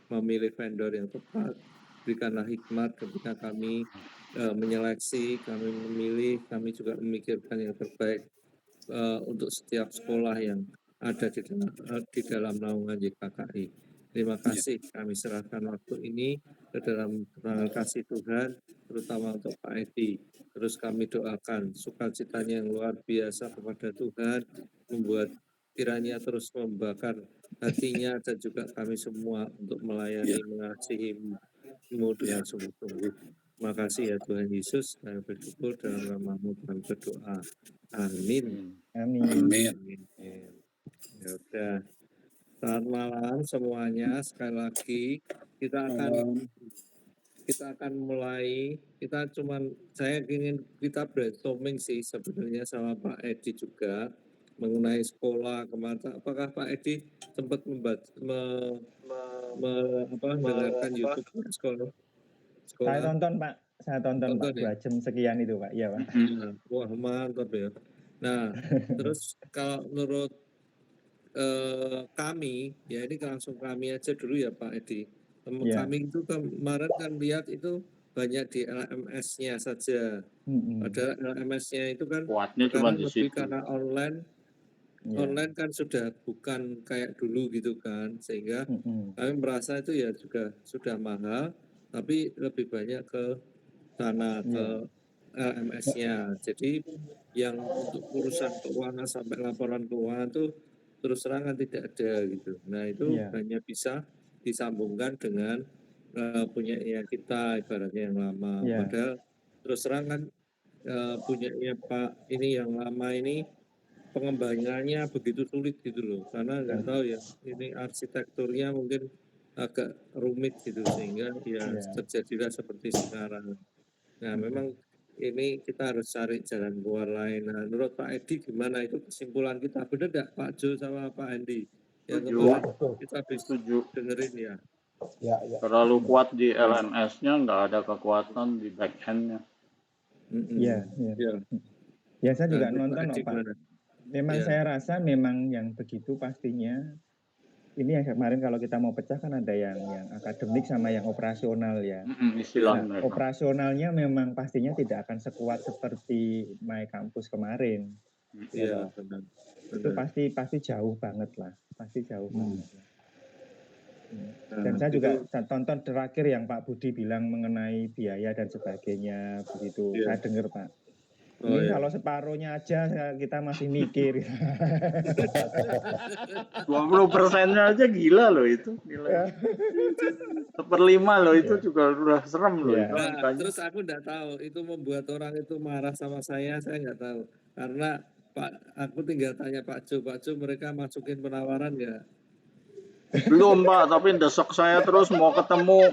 memilih vendor yang tepat, berikanlah hikmat ketika kami menyeleksi, kami memilih, kami juga memikirkan yang terbaik untuk setiap sekolah yang ada di dalam naungan YKKI. Terima kasih, kami serahkan waktu ini ke dalam kasih Tuhan, terutama untuk Pak Edi. Terus kami doakan sukacitanya yang luar biasa kepada Tuhan, membuat kiranya terus membakar hatinya dan juga kami semua untuk melayani, mengasihi-Mu dengan sungguh-sungguh. Terima kasih ya Tuhan Yesus, kami bersyukur dalam nama-Mu kami berdoa. Amin. Amin. Amin. Ya udah. Selamat malam semuanya. Sekali lagi kita akan mulai. Saya ingin kita brainstorming sih sebenarnya sama Pak Edi juga mengenai sekolah kemana. Apakah Pak Edi sempat mendengarkan YouTube sekolah? Saya tonton Pak, Pak, 2 jam sekian itu Pak, iya Pak. Wah mantap ya. Nah, terus kalau menurut kami, ya ini langsung kami aja dulu ya Pak Edi. Kami itu kemarin kan lihat itu banyak di LMS-nya saja. Padahal LMS-nya itu kan sekarang lebih karena online. Online kan sudah bukan kayak dulu gitu kan, sehingga kami merasa itu ya juga sudah mahal, tapi lebih banyak ke sana ke LMS-nya. Jadi yang untuk urusan keuangan sampai laporan keuangan itu terus terang kan tidak ada gitu. Nah itu hanya bisa disambungkan dengan punyanya kita ibaratnya yang lama. Padahal terus terang kan punyanya Pak ini yang lama ini pengembangannya begitu sulit gitu loh, karena nggak tahu ya ini arsitekturnya mungkin agak rumit gitu sehingga ya terjadilah seperti sekarang. Nah memang ini kita harus cari jalan keluar lain. Nah menurut Pak Edi gimana itu kesimpulan kita, benar nggak Pak Jo sama Pak Andi yang kemarin kita bisa dengerin ya? Terlalu kuat di LMS-nya, nggak ada kekuatan di back-end-nya. Iya. Ya saya juga nonton Pak. Memang saya rasa memang yang begitu pastinya. Ini yang kemarin kalau kita mau pecah kan ada yang akademik sama yang operasional ya. Istilahnya. Operasionalnya memang pastinya tidak akan sekuat seperti My Campus kemarin. Iya, benar. Itu pasti jauh banget lah, pasti jauh banget lah. Dan saya juga tonton terakhir yang Pak Budi bilang mengenai biaya dan sebagainya begitu. Saya dengar Pak. Ini kalau separuhnya aja kita masih mikir. 20%-nya aja gila loh itu nilai. 1/5 loh itu juga udah serem loh itu. Nah, terus aku nggak tahu itu membuat orang itu marah sama saya nggak tahu. Karena aku tinggal tanya Pak Jo mereka masukin penawaran nggak? Belum Pak, tapi desek saya terus mau ketemu.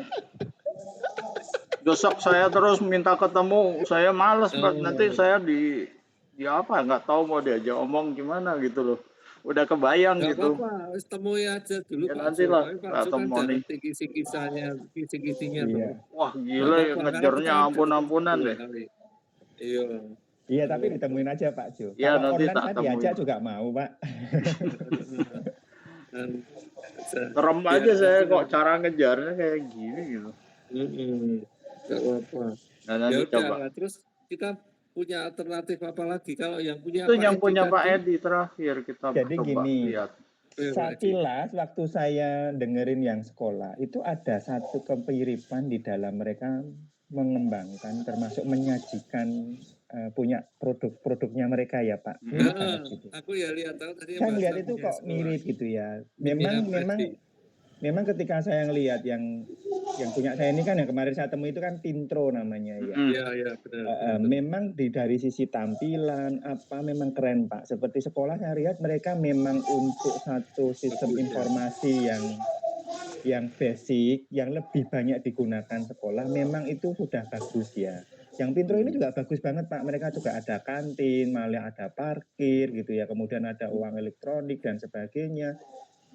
Desek saya terus minta ketemu, saya males Pak. Nanti saya di apa nggak tahu mau diajak omong gimana gitu loh. Udah kebayang Gak gitu. apa-apa, temui aja dulu Ya Pak nanti Jo. lah, Tapi Pak Jo kan jangan kisi-kisinya tuh. Wah gila ya, ngejarnya ampun-ampunan deh. Iya tapi ditemuin aja Pak Jo. Iya Kalau nanti online tak saya temuin. diajak juga mau Pak. Serem aja saya kok cara ngejarnya kayak gini gitu. Gak apa-apa. Nah, Ya coba. udah, terus kita punya alternatif apa lagi? Kalau yang punya itu Pak yang Edi punya tadi, Pak Edi terakhir kita jadi coba gini, lihat. Sekilas waktu saya dengerin yang sekolah itu ada satu kemiripan di dalam mereka mengembangkan termasuk menyajikan punya produknya mereka ya Pak. Mirip banget gitu. Aku ya lihat tahu tadi saya melihat itu kok mirip gitu ya. Memang ketika saya ngelihat yang punya saya ini kan yang kemarin saya temui itu kan Tintro namanya ya. Iya benar. Memang dari sisi tampilan apa memang keren Pak. Seperti sekolah saya lihat mereka memang untuk satu sistem informasi yang basic, yang lebih banyak digunakan sekolah, memang itu sudah bagus ya. Yang Tintro ini juga bagus banget Pak. Mereka juga ada kantin, malah ada parkir gitu ya. Kemudian ada uang elektronik dan sebagainya.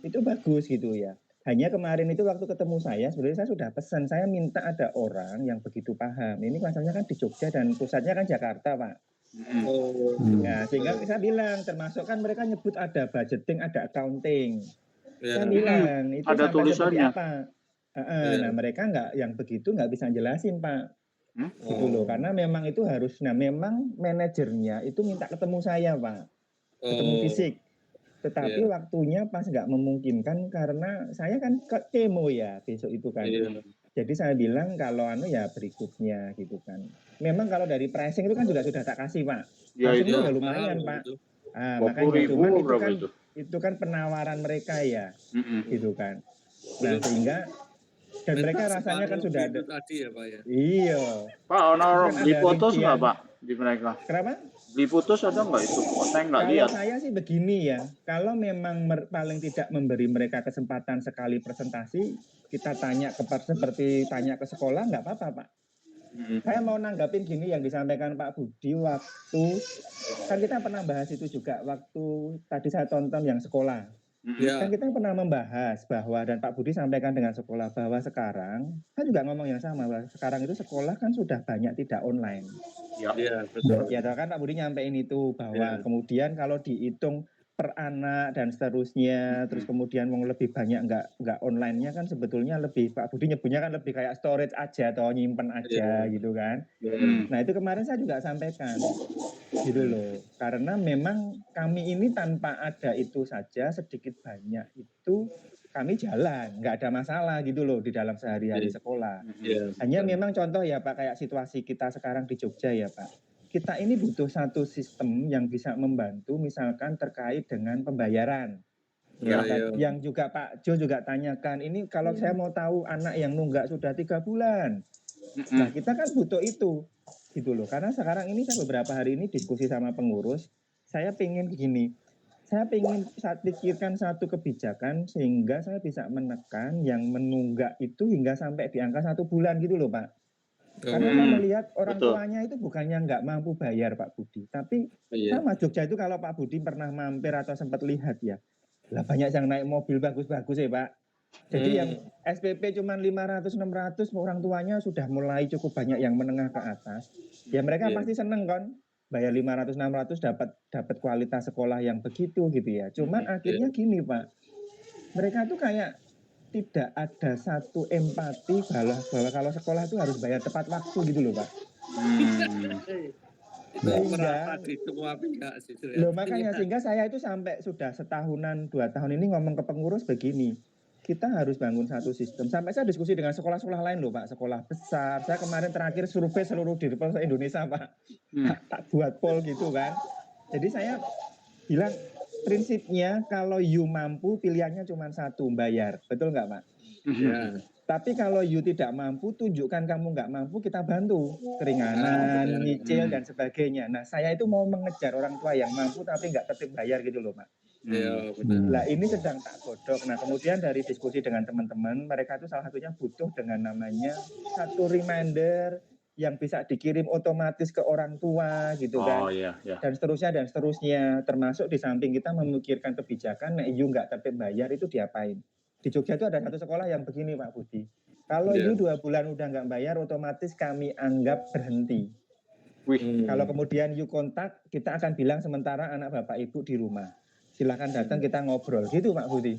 Itu bagus gitu ya. Hanya kemarin itu waktu ketemu saya, sebenarnya saya sudah pesan, saya minta ada orang yang begitu paham. Ini masalahnya kan di Jogja dan pusatnya kan Jakarta, Pak. Nah, sehingga saya bilang, termasuk kan mereka nyebut ada budgeting, ada accounting. Saya Ya. bilang, itu Ada sampai seperti tulisannya. apa? Ya. Nah mereka yang begitu nggak bisa jelasin Pak. Gitu loh, karena memang itu harus, memang manajernya itu minta ketemu saya Pak, ketemu fisik. Tetapi waktunya pas nggak memungkinkan karena saya kan ke kemo ya besok itu kan. Jadi saya bilang kalau ya berikutnya gitu kan. Memang kalau dari pricing itu kan juga sudah tak kasih Pak. Ya Pricing itu. itu udah lumayan Pak. Makanya 20.000 cuman berapa itu kan penawaran mereka ya, gitu kan. Nah Belum sehingga dan minta mereka rasanya kan separuh sudah itu ada. tadi ya Pak ya. Iya. Pak, Itu honor kan beli ada putus nggak rincian. Pak di mereka? Kenapa? Beli putus ada nggak itu? Oh, saya nggak Kalau lihat. saya sih begini ya, kalau memang paling tidak memberi mereka kesempatan sekali presentasi, kita tanya seperti tanya ke sekolah nggak apa-apa Pak. Saya mau nanggapin gini yang disampaikan Pak Budi waktu, kan kita pernah bahas itu juga waktu tadi saya tonton yang sekolah. Kan kita pernah membahas bahwa, dan Pak Budi sampaikan dengan sekolah bahwa sekarang, saya juga ngomong yang sama, bahwa sekarang itu sekolah kan sudah banyak tidak online. Ya, betul. Ya kan Pak Budi nyampein itu bahwa kemudian kalau dihitung per anak dan seterusnya, terus kemudian mau lebih banyak nggak online-nya kan sebetulnya lebih, Pak Budi nyebutnya kan lebih kayak storage aja atau nyimpen aja gitu kan. Nah itu kemarin saya juga sampaikan gitu loh, karena memang kami ini tanpa ada itu saja sedikit banyak itu kami jalan, nggak ada masalah gitu loh di dalam sehari-hari sekolah. Hanya memang contoh ya Pak, kayak situasi kita sekarang di Jogja ya Pak, kita ini butuh satu sistem yang bisa membantu misalkan terkait dengan pembayaran. Yang juga Pak Jo juga tanyakan, ini kalau saya mau tahu anak yang nunggak sudah 3 bulan. Nah kita kan butuh itu gitu loh, karena sekarang ini saya beberapa hari ini diskusi sama pengurus, saya pengen begini, saya pengen pikirkan satu kebijakan sehingga saya bisa menekan yang menunggak itu hingga sampai di angka 1 bulan gitu loh Pak. Karena saya melihat orang tuanya itu bukannya nggak mampu bayar Pak Budi, tapi sama Jogja itu kalau Pak Budi pernah mampir atau sempat lihat ya, lah banyak yang naik mobil bagus-bagus ya Pak. Jadi yang SPP cuma 500-600, orang tuanya sudah mulai cukup banyak yang menengah ke atas. Ya mereka pasti seneng kan, bayar 500-600 dapat kualitas sekolah yang begitu gitu ya. Cuman akhirnya gini Pak, mereka tuh kayak tidak ada satu empati bahwa kalau sekolah itu harus bayar tepat waktu gitu loh Pak. Itu merata di semua pihak sih. Loh makanya sehingga saya itu sampai sudah setahunan 2 tahun ini ngomong ke pengurus begini, kita harus bangun satu sistem. Sampai saya diskusi dengan sekolah-sekolah lain loh Pak, sekolah besar. Saya kemarin terakhir survei seluruh dirpol Indonesia Pak, tak buat poll gitu kan. Jadi saya bilang prinsipnya kalau you mampu pilihannya cuma satu, bayar, betul nggak Pak? Ya. Tapi kalau you tidak mampu, tunjukkan kamu nggak mampu, kita bantu keringanan, nyicil dan sebagainya. Nah saya itu mau mengejar orang tua yang mampu tapi nggak tertib bayar gitu loh Pak. Ya, benar. Nah ini sedang tak godok. Nah kemudian dari diskusi dengan teman-teman, mereka itu salah satunya butuh dengan namanya satu reminder yang bisa dikirim otomatis ke orang tua gitu kan. Dan seterusnya, termasuk di samping kita memikirkan kebijakan, nah you nggak tertib bayar itu diapain. Di Jogja itu ada satu sekolah yang begini Pak Budi, kalau you 2 bulan udah nggak bayar, otomatis kami anggap berhenti. Kalau kemudian you kontak, kita akan bilang sementara anak bapak ibu di rumah, silahkan datang kita ngobrol gitu Pak Budi.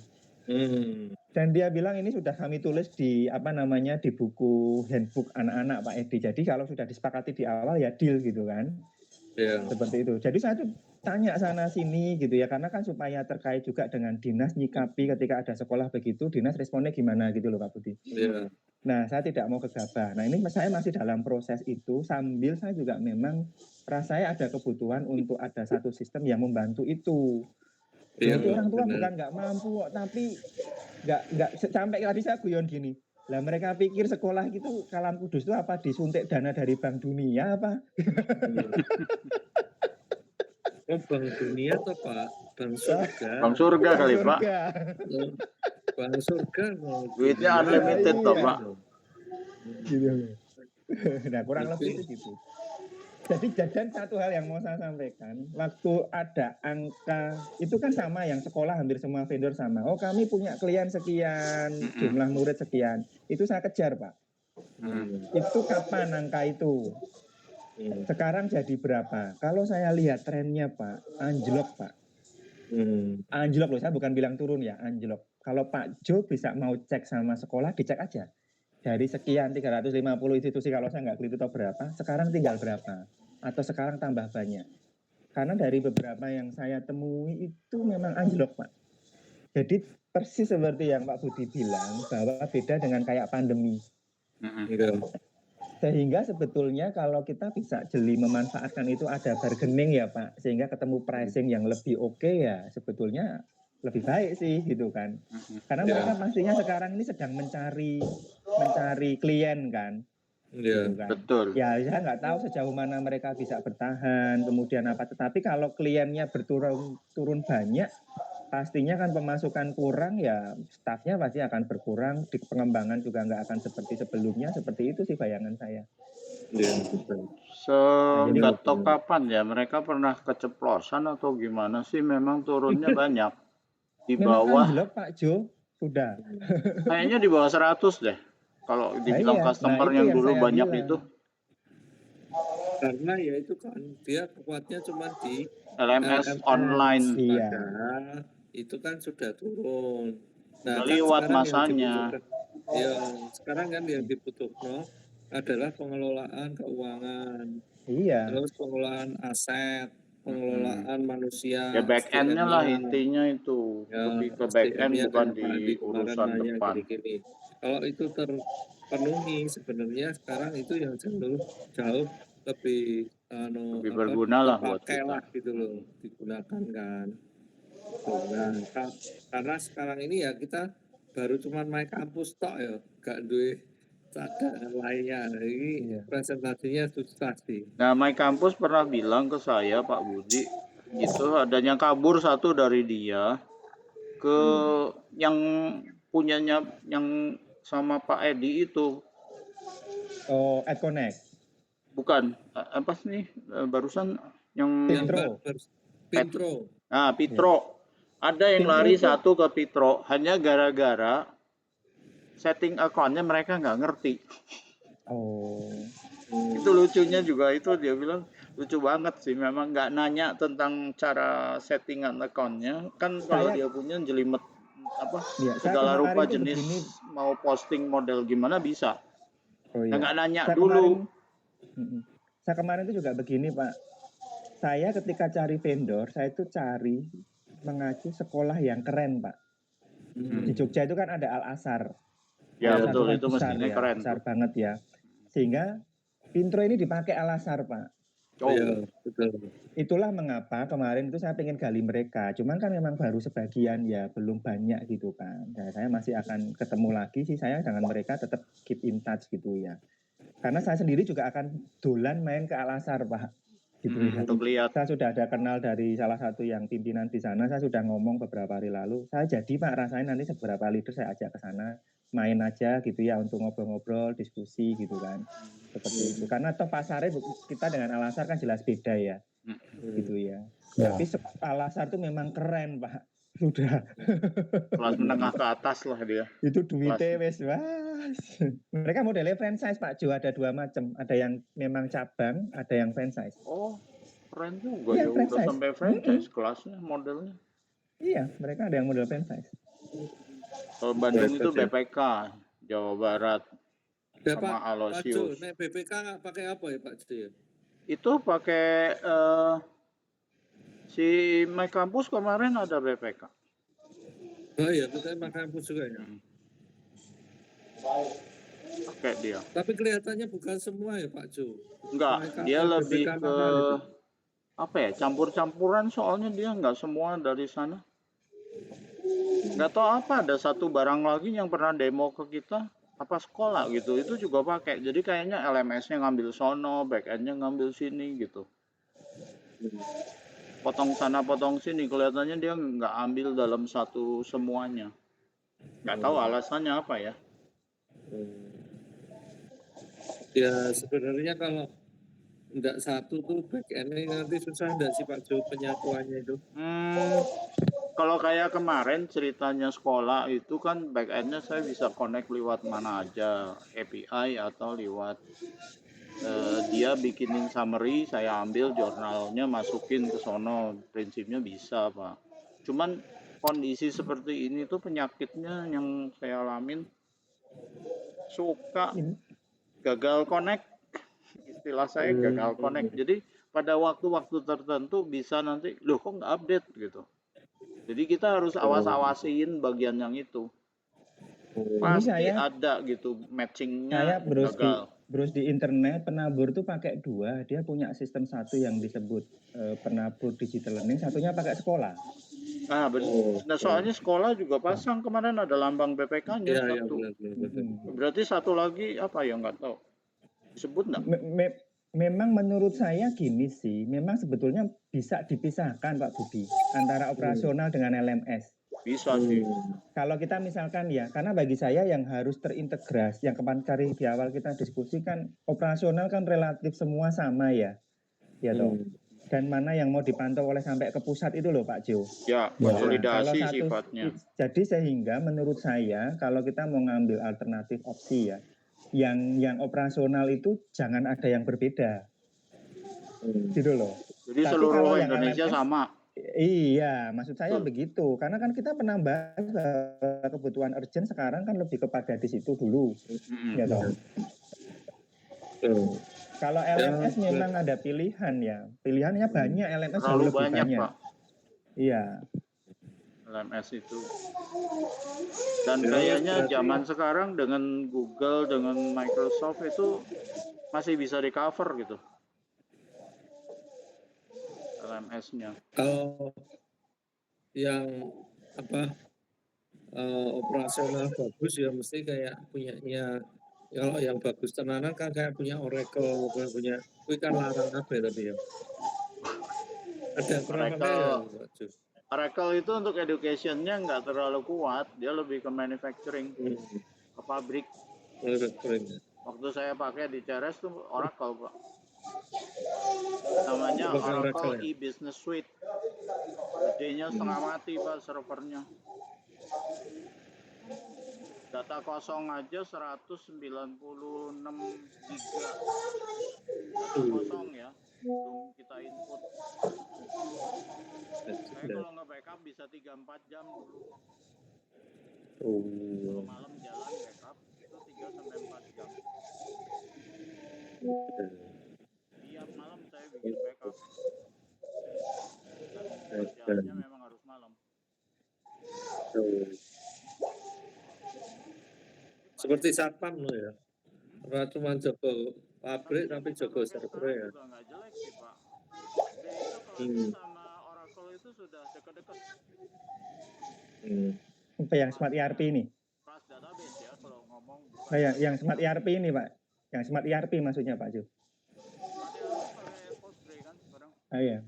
Dan dia bilang ini sudah kami tulis di di buku handbook anak-anak Pak Edi. Jadi kalau sudah disepakati di awal ya deal gitu kan. Seperti itu. Jadi saya tuh tanya sana sini gitu ya, karena kan supaya terkait juga dengan dinas nyikapi ketika ada sekolah begitu, dinas responnya gimana gitu loh Pak Budi. Nah saya tidak mau gegabah. Nah ini saya masih dalam proses itu, sambil saya juga memang rasanya ada kebutuhan untuk ada satu sistem yang membantu itu. Jadi orang tua bukan nggak mampu, tapi nggak sampai tadi saya guyon gini. Lah mereka pikir sekolah gitu Kalam Kudus itu apa disuntik dana dari Bank Dunia apa? Bank Dunia atau Pak? Bank Surga. Bank Surga kali Pak. Bank Surga. Duitnya unlimited toh Pak. Nah kurang lebih itu gitu. Jadi dan satu hal yang mau saya sampaikan, waktu ada angka itu kan sama, yang sekolah hampir semua vendor sama. Oh kami punya klien sekian, jumlah murid sekian. Itu saya kejar Pak. Itu kapan angka itu? Sekarang jadi berapa? Kalau saya lihat trennya Pak, anjlok Pak. Anjlok loh, saya bukan bilang turun ya, anjlok. Kalau Pak Jo bisa mau cek sama sekolah, dicek aja. Dari sekian 350 institusi, kalau saya nggak keliru tahu berapa, sekarang tinggal berapa. Atau sekarang tambah banyak. Karena dari beberapa yang saya temui itu memang anjlok, Pak. Jadi persis seperti yang Pak Budi bilang, bahwa beda dengan kayak pandemi. Sehingga sebetulnya kalau kita bisa jeli memanfaatkan itu, ada bargaining ya Pak, sehingga ketemu pricing yang lebih oke ya, sebetulnya lebih baik sih gitu kan. Karena mereka pastinya sekarang ini sedang mencari klien kan. Gitu kan. Betul. Ya saya nggak tahu sejauh mana mereka bisa bertahan, kemudian apa. Tetapi kalau kliennya turun banyak, pastinya kan pemasukan kurang, ya stafnya pasti akan berkurang, di pengembangan juga nggak akan seperti sebelumnya. Seperti itu sih bayangan saya. Nggak tahu kapan ya mereka pernah keceplosan atau gimana sih, memang turunnya banyak. Di bawah anjlok Pak Jo, sudah. Kayaknya di bawah 100 deh. Kalau dibilang customer yang dulu banyak bilang itu. Karena ya itu kan dia kuatnya cuma di LMS online. Iya. Itu kan sudah turun. Nah, kan lewat sekarang masanya. Sekarang kan yang dibutuhkan adalah pengelolaan keuangan. Iya. Terus pengelolaan aset, pengelolaan manusia. Ya back end-nya lah intinya itu. Lebih ke back end bukan di urusan depan. Gini. Kalau itu terpenuhi sebenarnya sekarang itu yang jauh lebih berguna lah buat kita. lah gitu loh, digunakan kan. Nah, karena sekarang ini ya kita baru cuma main kampus tok ya, gak duwe cadangan lainnya. Ini presentasinya susah sih. Nah, My Campus pernah bilang ke saya, Pak Budi, gitu, adanya kabur satu dari dia ke yang punyanya yang sama Pak Edi itu. Oh, AdConnect. Bukan, apa sih barusan yang Pitro. Nah, Pitro. Ada yang lari satu ke Pitro hanya gara-gara setting akunnya mereka nggak ngerti. Oh. Itu lucunya juga itu, dia bilang lucu banget sih, memang nggak nanya tentang cara settingan akunnya. Kan kalau dia punya jelimet apa segala rupa jenis mau posting model gimana bisa. Nggak nanya dulu. Saya kemarin itu juga begini Pak. Saya ketika cari vendor, saya itu cari mengacu sekolah yang keren Pak. Di Jogja itu kan ada Al-Azhar. Ya betul, itu besar mestinya ya, keren. Besar banget ya. Sehingga Pintro ini dipakai Al-Azhar Pak. Oh iya, betul. Itulah mengapa kemarin itu saya pengen gali mereka. Cuman kan memang baru sebagian ya, belum banyak gitu kan. Nah, saya masih akan ketemu lagi sih saya dengan mereka, tetap keep in touch gitu ya. Karena saya sendiri juga akan dolan main ke Al-Azhar Pak. Gitu ya. Untuk lihat. Saya sudah ada kenal dari salah satu yang pimpinan di sana, saya sudah ngomong beberapa hari lalu. Saya jadi Pak, rasain nanti beberapa leader saya ajak ke sana, main aja gitu ya untuk ngobrol-ngobrol, diskusi gitu kan. Seperti itu. Karena toh pasarnya kita dengan Al-Azhar kan jelas beda ya. Gitu ya. Tapi Al-Azhar itu memang keren Pak. Sudah. Kelas menengah ke atas lah dia. Itu duitnya wes mereka modelnya franchise Pak Jo, ada dua macam. Ada yang memang cabang, ada yang franchise. Oh, keren juga ya, udah sampai franchise kelasnya modelnya. Iya, mereka ada yang model franchise. Kalau Bandung itu BPK, Jawa Barat, sama Alosius. Pak Jo, BPK pakai apa ya Pak Jo? Itu pakai si My Campus kemarin ada BPK. Oh iya, kita My Campus juga ya. Pakai dia. Tapi kelihatannya bukan semua ya Pak Jo. Enggak, dia lebih ke apa ya, campur-campuran, soalnya dia enggak semua dari sana. Enggak tahu apa, ada satu barang lagi yang pernah demo ke kita, apa sekolah gitu, itu juga pakai. Jadi kayaknya LMS-nya ngambil sono, back-end-nya ngambil sini gitu. Potong sana potong sini, kelihatannya dia nggak ambil dalam satu semuanya. Nggak tahu alasannya apa ya. Ya sebenarnya kalau nggak satu tuh back-end-nya nanti susah nggak sih Pak Jo penyatuannya itu? Kalau kayak kemarin ceritanya sekolah itu kan back-end-nya saya bisa connect lewat mana aja, API atau lewat dia bikinin summary, saya ambil jurnalnya masukin ke sono, prinsipnya bisa Pak. Cuman kondisi seperti ini tuh penyakitnya yang saya alamin suka gagal connect. Istilah saya gagal connect. Jadi pada waktu-waktu tertentu bisa nanti, loh kok nggak update gitu. Jadi kita harus awas-awasin bagian yang itu. Pasti ada gitu matchingnya gagal. Terus di internet penabur tuh pakai 2, dia punya sistem satu yang disebut penabur digital learning, satunya pakai sekolah. Nah, nah soalnya sekolah juga pasang kemarin ada lambang BPK-nya satu. Berarti satu lagi apa ya nggak tahu. Disebut nggak? Memang menurut saya gini sih, memang sebetulnya bisa dipisahkan Pak Budi antara operasional dengan LMS. Bisa sih. Kalau kita misalkan ya, karena bagi saya yang harus terintegrasi, yang kemarin kali di awal kita diskusikan, operasional kan relatif semua sama ya, ya toh. Dan mana yang mau dipantau oleh sampai ke pusat itu loh Pak Jo. Ya, konsolidasi sifatnya. Jadi sehingga menurut saya kalau kita mau ngambil alternatif opsi ya, yang operasional itu jangan ada yang berbeda, gitu loh. Jadi tapi seluruh Indonesia LMS, sama. Iya, maksud saya begitu. Karena kan kita penambah kebutuhan urgent sekarang kan lebih kepada di situ dulu, ya toh. Kalau LMS memang ada pilihan ya, pilihannya banyak. LMS terlalu lebih banyak Pak. Iya. LMS itu. Dan kayaknya zaman sekarang dengan Google, dengan Microsoft itu masih bisa recover gitu. LMS-nya. Kalau yang operasional bagus ya mesti kayak punyanya, kalau yang bagus tenanan kan kayak punya Oracle, punya kan larang apa ya tapi ya. Ada yang pernah pakai ya? Oracle itu untuk education-nya nggak terlalu kuat, dia lebih ke manufacturing, ke pabrik. Waktu saya pakai di Ceres tuh Oracle Pak. Namanya Oracle e-Business Suite. Gedenya setengah mati Pak servernya. Data kosong aja 196 giga. Data kosong ya, belum kita input. Saya kalau nge-backup bisa 3-4 jam dulu. Kalau malam jalan backup itu 3-4 jam. Tiap malam saya bikin backup. Dan kerjaannya memang harus malam. Seperti satpam loh ya. Ora cuma jago pabrik tapi jago server ya. Juga nggak jelek sih Pak. Itu sama Oracle itu sudah dekat-dekat. Apa yang Smart ERP ini? Kelas database ya kalau ngomong. Nah, yang Smart ERP ini Pak. Yang Smart ERP maksudnya Pak Jo. Pakai Postgre kan sekarang. Ah iya.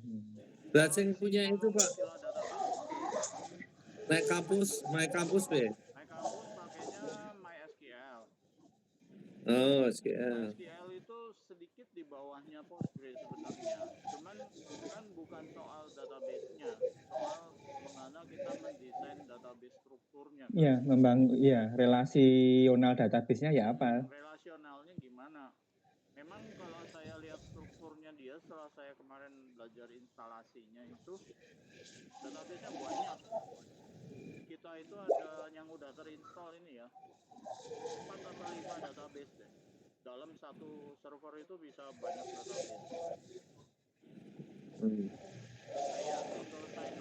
Blasing punya itu Pak. Naik kampus be. Naik kampus pakainya MySQL. Oh, SQL. SQL itu sedikit di bawahnya Postgre sebenarnya. Cuman kan bukan soal database-nya, soal bagaimana kita mendesain database strukturnya. Iya, membangun relasional database-nya ya apa? Relasionalnya gimana? Memang kalau saya lihat strukturnya dia setelah saya kemarin belajar instalasinya itu database-nya banyak. Kita itu ada yang udah terinstall ini ya 4 atau 5 database deh. Dalam satu server itu bisa banyak database. Saya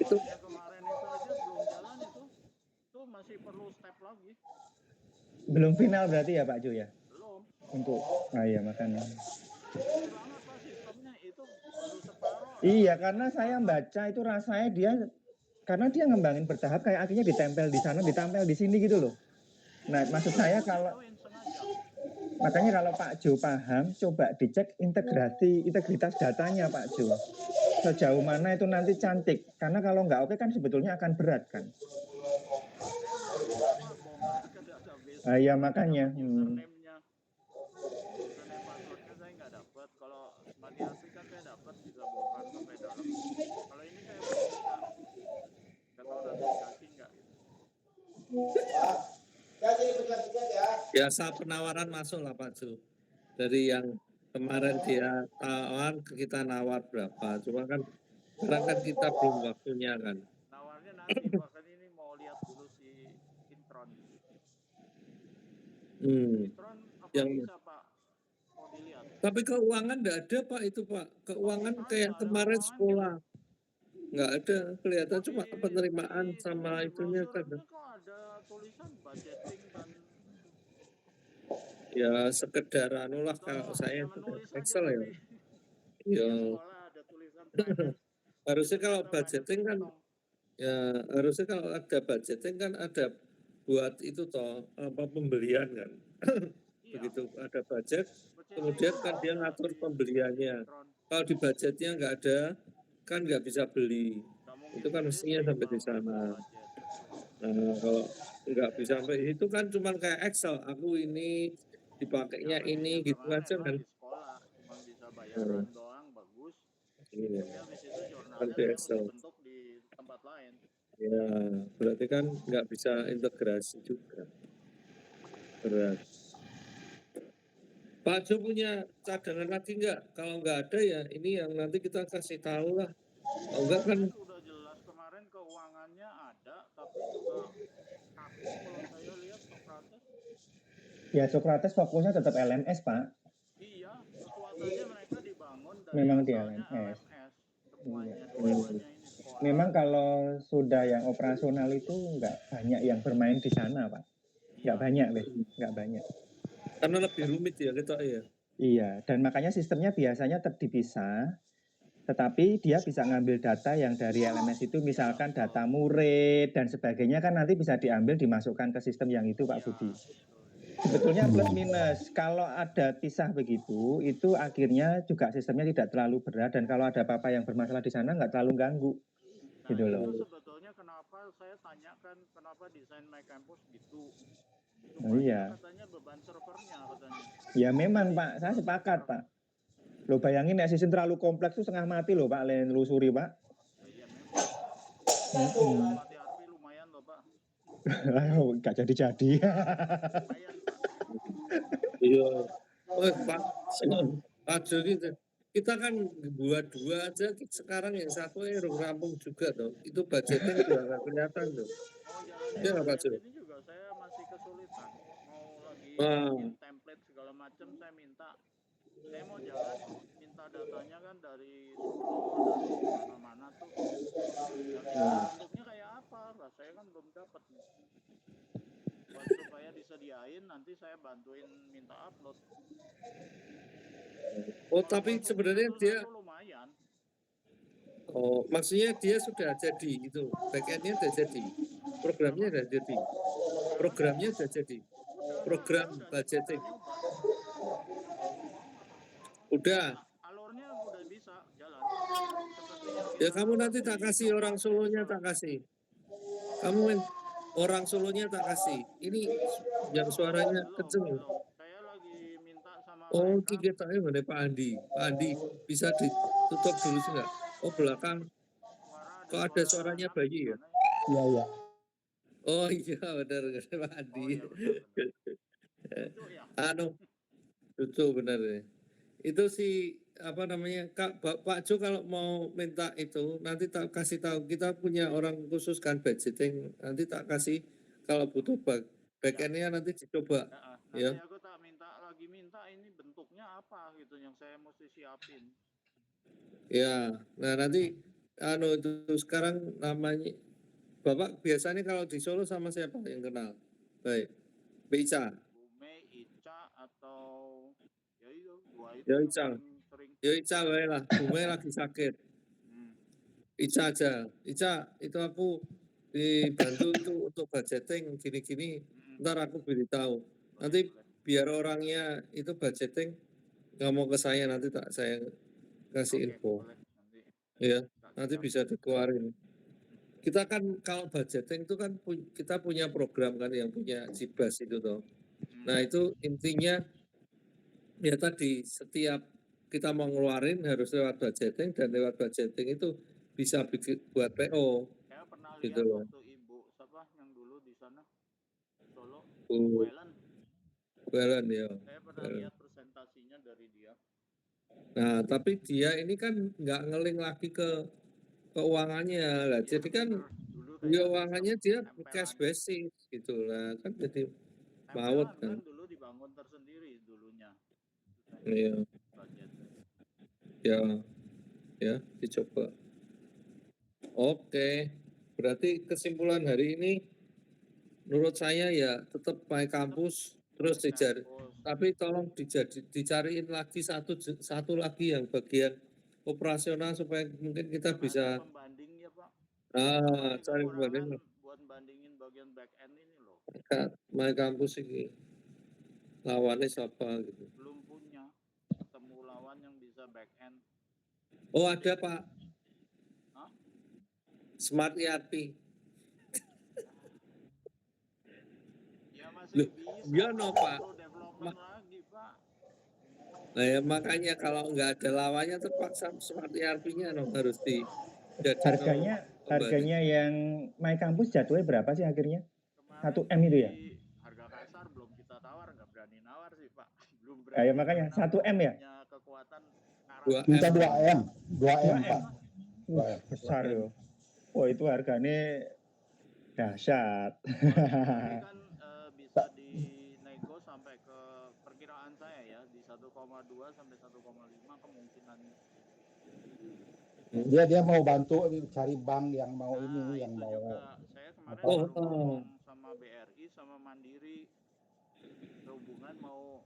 itu kemarin itu aja belum jalan itu masih perlu step lagi. Belum final berarti ya Pak Jo ya? Belum. Untuk iya makanya. Banget Pak sistemnya itu baru separuh. Iya karena saya baca itu rasanya dia karena dia ngembangin bertahap kayak akhirnya ditempel di sana, ditempel di sini gitu loh. Nah, maksud saya makanya kalau Pak Jo paham, coba dicek integritas datanya Pak Jo. Sejauh mana itu nanti cantik. Karena kalau nggak oke kan sebetulnya akan berat kan. Ya makanya. Saya nggak dapat. Kalau Smart ERP kan saya dapat bisa bongkar sampai dalam. Kalau ini saya nggak tahu nanti dikasih nggak gitu. Biasa penawaran masuk lah Pak Jo. Dari yang kemarin dia tawar kita nawar berapa. Cuma kan sekarang kan kita belum waktunya kan. Nawarnya nanti bahkan ini Citron yang apa bisa Pak? Mau dilihat. Tapi keuangan enggak ada Pak itu Pak. Keuangan kayak kemarin sekolah. Nggak ada, kelihatan cuma penerimaan sama itunya kan. Kok ada tulisan budgeting dan ya sekedar anulah kalau saya Excel ya. Ya ada tulisan finance. harusnya kalau budgeting kan ya harusnya kalau ada budgeting kan ada buat itu toh apa pembelian kan. Begitu ada budget kemudian kan dia ngatur pembeliannya. Kalau di budgetnya nggak ada kan nggak bisa beli. Itu kan mestinya sampai di sana. Nah, kalau nggak bisa sampai itu kan cuma kayak Excel. Aku ini dipakainya ini gitu aja kan. Di sekolah cuma bisa bayaran doang bagus. Iya. Habis itu jurnalnya Kan di Excel. bentuk di tempat lain. Ya, berarti kan nggak bisa integrasi juga. Berat. Pak Jo punya cadangan lagi nggak? Kalau nggak ada ya ini yang nanti kita kasih tahu lah. Kalau enggak kan Udah jelas kemarin keuangannya ada, tapi juga kaku kalau saya lihat Sokrates. Ya Sokrates fokusnya tetap LMS Pak. Iya, kekuatannya mereka dibangun dari memang di LMS. Semuanya. Memang kalau sudah yang operasional itu nggak banyak yang bermain di sana Pak. Nggak banyak deh, nggak banyak. Karena lebih rumit ya kita ya. Iya, dan makanya sistemnya biasanya dipisah, tetapi dia bisa ngambil data yang dari LMS itu, misalkan data murid dan sebagainya kan nanti bisa diambil dimasukkan ke sistem yang itu Pak Budi. Sebetulnya plus minus, kalau ada pisah begitu, itu akhirnya juga sistemnya tidak terlalu berat dan kalau ada apa-apa yang bermasalah di sana nggak terlalu ganggu, gitu loh. Itu sebetulnya kenapa saya tanyakan kenapa desain My Campus gitu. Oh iya. Katanya beban servernya katanya. Ya memang Pak, saya sepakat Pak. Lo bayangin ya sistem terlalu kompleks itu setengah mati loh Pak, lusuri Pak. Iya memang. Mati RP lumayan loh Pak. Nggak jadi-jadi. Iya. Oh Pak Jo gitu. Kita kan buat dua aja sekarang yang satu rampung juga tuh. Itu budgetnya juga nggak kelihatan tuh. Iya nggak Pak Jo? Ini juga saya masih kesulitan. Mau lagi bikin template segala macam saya minta. Saya mau jalan minta datanya kan dari mana-mana tuh. Bentuknya kayak apa? Saya kan belum dapat nih. Supaya disediain nanti saya bantuin minta upload. Oh tapi sebenarnya dia lumayan. Oh maksudnya dia sudah jadi itu backendnya sudah jadi programnya sudah jadi program budgeting udah. Alurnya udah bisa jalan. Ya kamu nanti tak kasih orang Solonya tak kasih. Kamu orang Solonya tak kasih. Ini yang suaranya kenceng. Saya lagi minta sama Oh, kita ini mana Pak Andi. Pak Andi bisa ditutup dulu sih nggak? Oh belakang. Kok ada suaranya bayi ya? Iya iya. Oh iya benar Pak Andi. Lucu benar ya. Itu sih apa namanya Pak Jo kalau mau minta itu nanti tak kasih tahu kita punya orang khusus kan budgeting nanti tak kasih kalau butuh backendnya nanti dicoba ya. Aku tak minta ini bentuknya apa gitu yang saya mesti siapin. Ya, nah nanti itu sekarang namanya Bapak biasanya kalau di Solo sama siapa yang kenal? Baik, Ica. Ica atau ya itu dua itu. Ya Ica. Ya Ica lah, Bume lagi sakit. Ica aja. Ica itu aku dibantu itu untuk budgeting gini-gini. Ntar aku beritahu. Nanti biar orangnya itu budgeting nggak mau ke saya nanti saya kasih info. Ya, nanti bisa dikeluarin. Kita kan kalau budgeting itu kan kita punya program kan yang punya Jibas itu toh. Nah itu intinya ya tadi setiap kita mau ngeluarin harus lewat budgeting dan lewat budgeting itu bisa buat PO. Saya pernah gitu lihat waktu Ibu siapa yang dulu di sana Solo, Wellen ya. Saya pernah lihat presentasinya dari dia. Nah tapi dia ini kan nggak ngeling lagi ke keuangannya lah. Jadi kan keuangannya dia cash basic gitu lah kan jadi maut kan. Dulu bangun tersendiri dulunya. Iya. Ya, ya dicoba. Oke, berarti kesimpulan hari ini menurut saya ya tetap pakai kampus terus dicari, tapi tolong dicariin lagi satu lagi yang bagian operasional supaya mungkin kita bisa pembanding ya Pak. cari pembanding buat bandingin bagian back end ini loh. My kampus ini lawannya siapa gitu. Belum punya ketemu lawan yang bisa back end. Oh ada Pak. Hah? Smart ERP. Ya masih bisa. Ya no Pak. Development lagi Pak. Nah ya makanya kalau nggak ada lawannya terpaksa Smart ERP-nya no, harus di harganya yang My Campus jatuhnya berapa sih akhirnya? 1 M itu ya? Harga kasar belum kita tawar, nggak berani nawar sih Pak. Belum berani. Ya makanya 1 M ya? Punya kekuatan. Minta 2 M. 2 M Pak. Besar loh. Oh itu harganya dahsyat. Kan bisa dinego sampai ke perkiraan saya ya di 1,2 sampai 1,5 kemungkinannya. Dia mau bantu cari bank yang mau ini, yang mau. Juga. Saya kemarin ngomong sama BRI sama Mandiri hubungan mau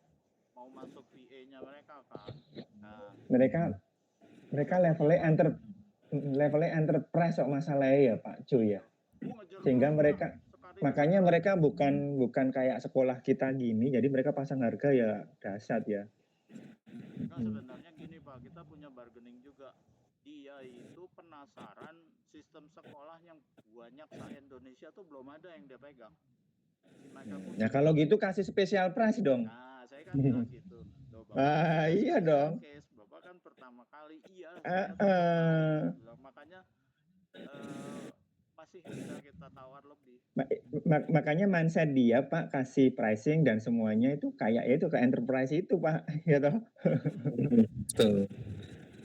masuk PA-nya mereka kan. Nah, mereka levelnya enterprise kok masalahnya ya Pak Joy ya. Sehingga makanya mereka bukan kayak sekolah kita gini, jadi mereka pasang harga ya dahsyat ya. Nah, sebenarnya gini Pak, kita punya bargaining juga. Dia itu penasaran sistem sekolah yang banyak se-Indonesia tuh belum ada yang dia pegang. Nah kalau gitu kasih special price dong. Nah saya kan bilang gitu. Iya dong. Bapak kan pertama kali makanya masih bisa kita tawar lebih. Makanya mindset dia Pak kasih pricing dan semuanya itu kayak itu ke enterprise itu Pak, gitu.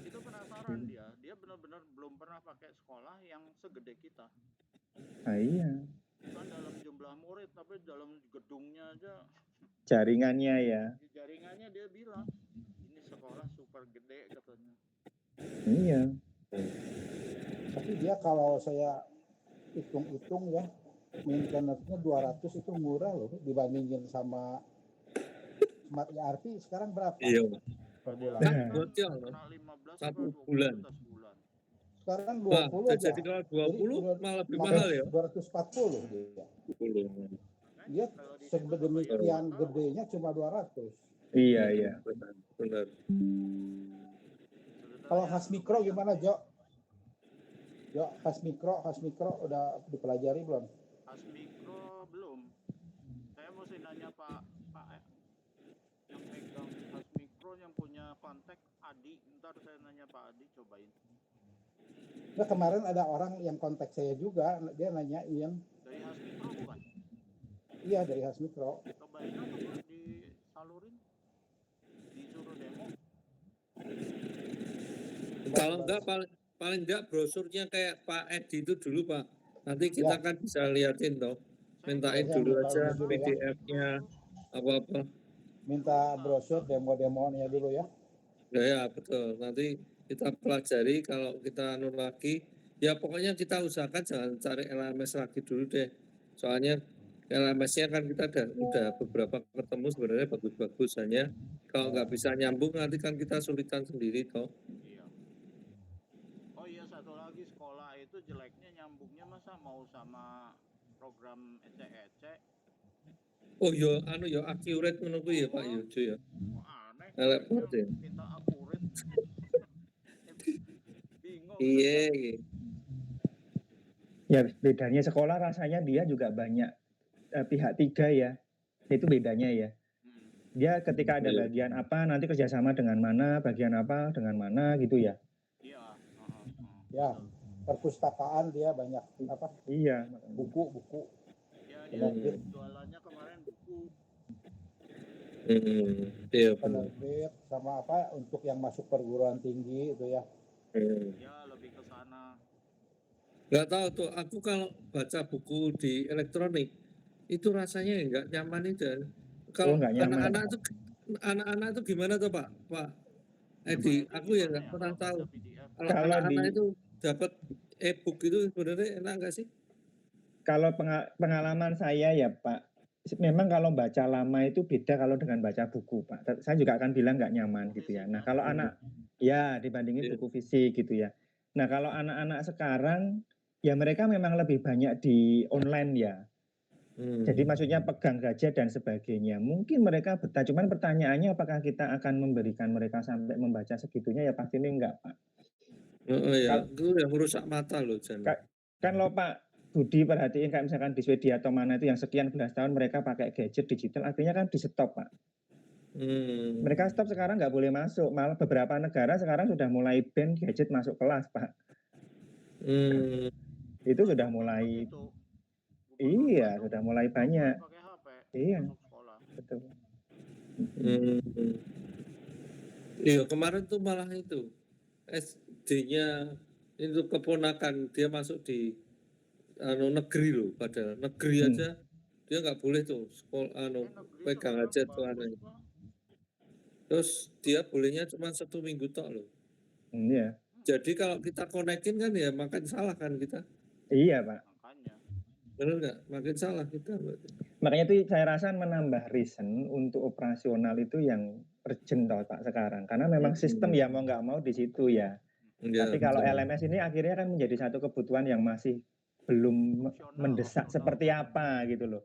Itu penasaran dia benar-benar belum pernah pakai sekolah yang segede kita. Iya. Bukan dalam jumlah murid tapi dalam gedungnya aja. Jaringannya ya. Jaringannya dia bilang ini sekolah super gede katanya. Iya. Tapi dia kalau saya hitung-hitung ya, maintenance-nya 200 itu murah loh dibandingin sama Smart ERP sekarang berapa? Iya. Per bulan. Satu bulan. Sekarang 20 aja. Jadi kalau 20 malah lebih mahal ya. 240 dia. Dia sedemikian gedenya cuma 200. Iya. Benar. Kalau khas mikro gimana, Jo? Khas mikro udah dipelajari belum? Khas mikro belum. Saya mesti nanya Pak yang pegang khas mikro yang punya kontak Adi. Ntar saya nanya Pak Adi cobain. Nah, kemarin ada orang yang kontak saya juga, dia nanyain. Dari khas mikro bukan? Iya, dari khas mikro. Cobain apa Pak disalurin? Disuruh demo? Kalau enggak paling enggak brosurnya kayak Pak Edi itu dulu Pak. Nanti kita kan bisa liatin toh. Mintain dulu aja PDF-nya apa-apa. Minta brosur demo-demonya dulu ya. Ya betul. Nanti kita pelajari kalau kita lagi. Ya pokoknya kita usahakan jangan cari LMS lagi dulu deh. Soalnya LMS-nya kan kita udah beberapa ketemu sebenarnya bagus-bagus, hanya kalau nggak bisa nyambung nanti kan kita sulitan sendiri toh. Iya. Oh iya, satu lagi sekolah itu jeleknya nyambungnya masa mau sama program ecek-ecek. Oh yo accurate menurutku ya Pak Yojo ya. Aneh. Minta accurate. Bingung. Iya. Ya bedanya sekolah rasanya dia juga banyak pihak tiga ya. Itu bedanya ya. Dia ketika ada bagian apa nanti kerjasama dengan mana, bagian apa dengan mana gitu ya. Iya. Ya, perpustakaan dia banyak apa? Iya. Buku. Ya, dia jualannya kemarin buku. Iya. Penerbit sama apa untuk yang masuk perguruan tinggi itu ya. Ya, lebih ke sana. Nggak tahu tuh, aku kalau baca buku di elektronik itu rasanya nggak nyaman itu. Kalau nggak nyaman. anak-anak itu gimana tuh Pak Edi? Aku ya nggak pernah tahu. Kalau anak-anak itu dapat e-book itu sebenarnya enak nggak sih? Kalau pengalaman saya ya Pak, memang kalau baca lama itu beda kalau dengan baca buku Pak. Saya juga akan bilang nggak nyaman gitu ya. Nah kalau anak ya dibandingin buku fisik gitu ya. Nah kalau anak-anak sekarang ya mereka memang lebih banyak di online ya. Jadi maksudnya pegang gadget dan sebagainya. Mungkin mereka betah, cuman pertanyaannya apakah kita akan memberikan mereka sampai membaca segitunya ya pasti ini enggak Pak. Ya, itu yang merusak mata loh Jan. Kan lo Pak Budi perhatiin kayak misalkan di Swedia atau mana itu yang sekian belas tahun mereka pakai gadget digital, artinya kan di stop Pak. Mereka stop sekarang nggak boleh masuk, malah beberapa negara sekarang sudah mulai ban gadget masuk kelas Pak. Itu sudah mulai, iya sudah mulai banyak. Iya, betul. Iya kemarin tuh malah itu SD-nya itu keponakan dia masuk di negeri loh, padahal negeri aja dia nggak boleh tuh sekolah pegang aja tuh anaknya. Terus dia bolehnya cuma 1 minggu tok loh. Iya. Jadi kalau kita konekin kan ya makin salah kan kita. Iya Pak. Benar nggak? Makin salah kita. Makanya itu saya rasa menambah reason untuk operasional itu yang urgent toh Pak sekarang. Karena memang sistem ya mau nggak mau di situ ya. Tapi kalau LMS ini akhirnya kan menjadi satu kebutuhan yang masih belum mendesak seperti apa gitu loh.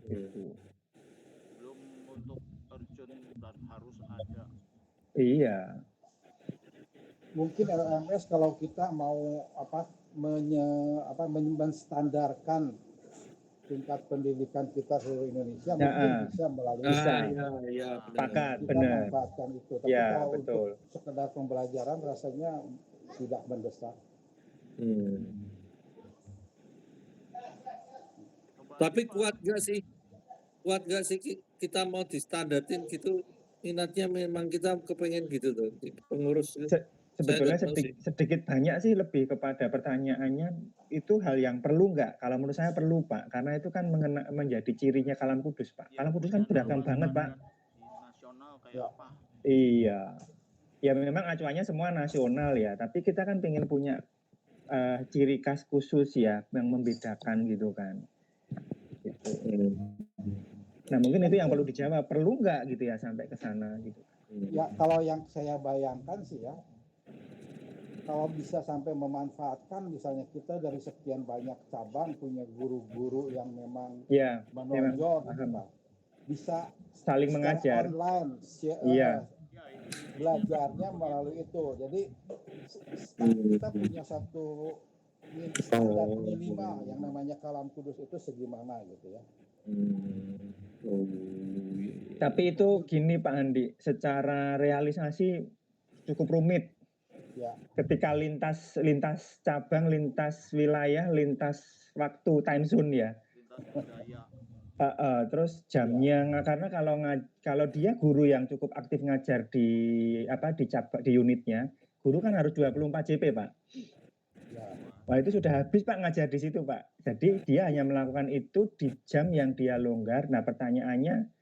Gitu. Belum untuk urgent dan harus ada. Iya. Mungkin LMS kalau kita mau menstandarkan tingkat pendidikan kita seluruh Indonesia mungkin bisa melalui sepakat benar manfaatkan itu. Tapi ya, kalau betul. untuk sekedar pembelajaran rasanya tidak mendesak. Tapi kuat gak sih kita mau distandarin gitu, minatnya memang kita kepengen gitu tuh pengurus. Sebetulnya sedikit banyak sih lebih kepada pertanyaannya itu hal yang perlu nggak? Kalau menurut saya perlu Pak, karena itu kan menjadi cirinya Kalam Kudus Pak. Kalam Kudus kan beragam banget Pak. Nasional kayak apa? Iya, ya memang acuannya semua nasional ya, tapi kita kan pengen punya ciri khas khusus ya yang membedakan gitu kan. Gitu. Nah mungkin itu yang perlu dijawab, perlu nggak gitu ya sampai ke sana gitu. Ya kalau yang saya bayangkan sih ya, kalau bisa sampai memanfaatkan misalnya kita dari sekian banyak cabang punya guru-guru yang memang menonjol gitu Pak. Bisa saling mengajar online, belajarnya melalui itu. Jadi kita punya satu standar minimal yang namanya Kalam Kudus itu segimana gitu ya. Tapi itu gini Pak Andi, secara realisasi cukup rumit. Ya. Ketika lintas cabang, lintas wilayah, lintas waktu time zone ya. Terus jamnya karena kalau dia guru yang cukup aktif ngajar di unitnya, guru kan harus 24 JP Pak. Wah itu sudah habis Pak ngajar di situ Pak. Jadi dia hanya melakukan itu di jam yang dia longgar. Nah pertanyaannya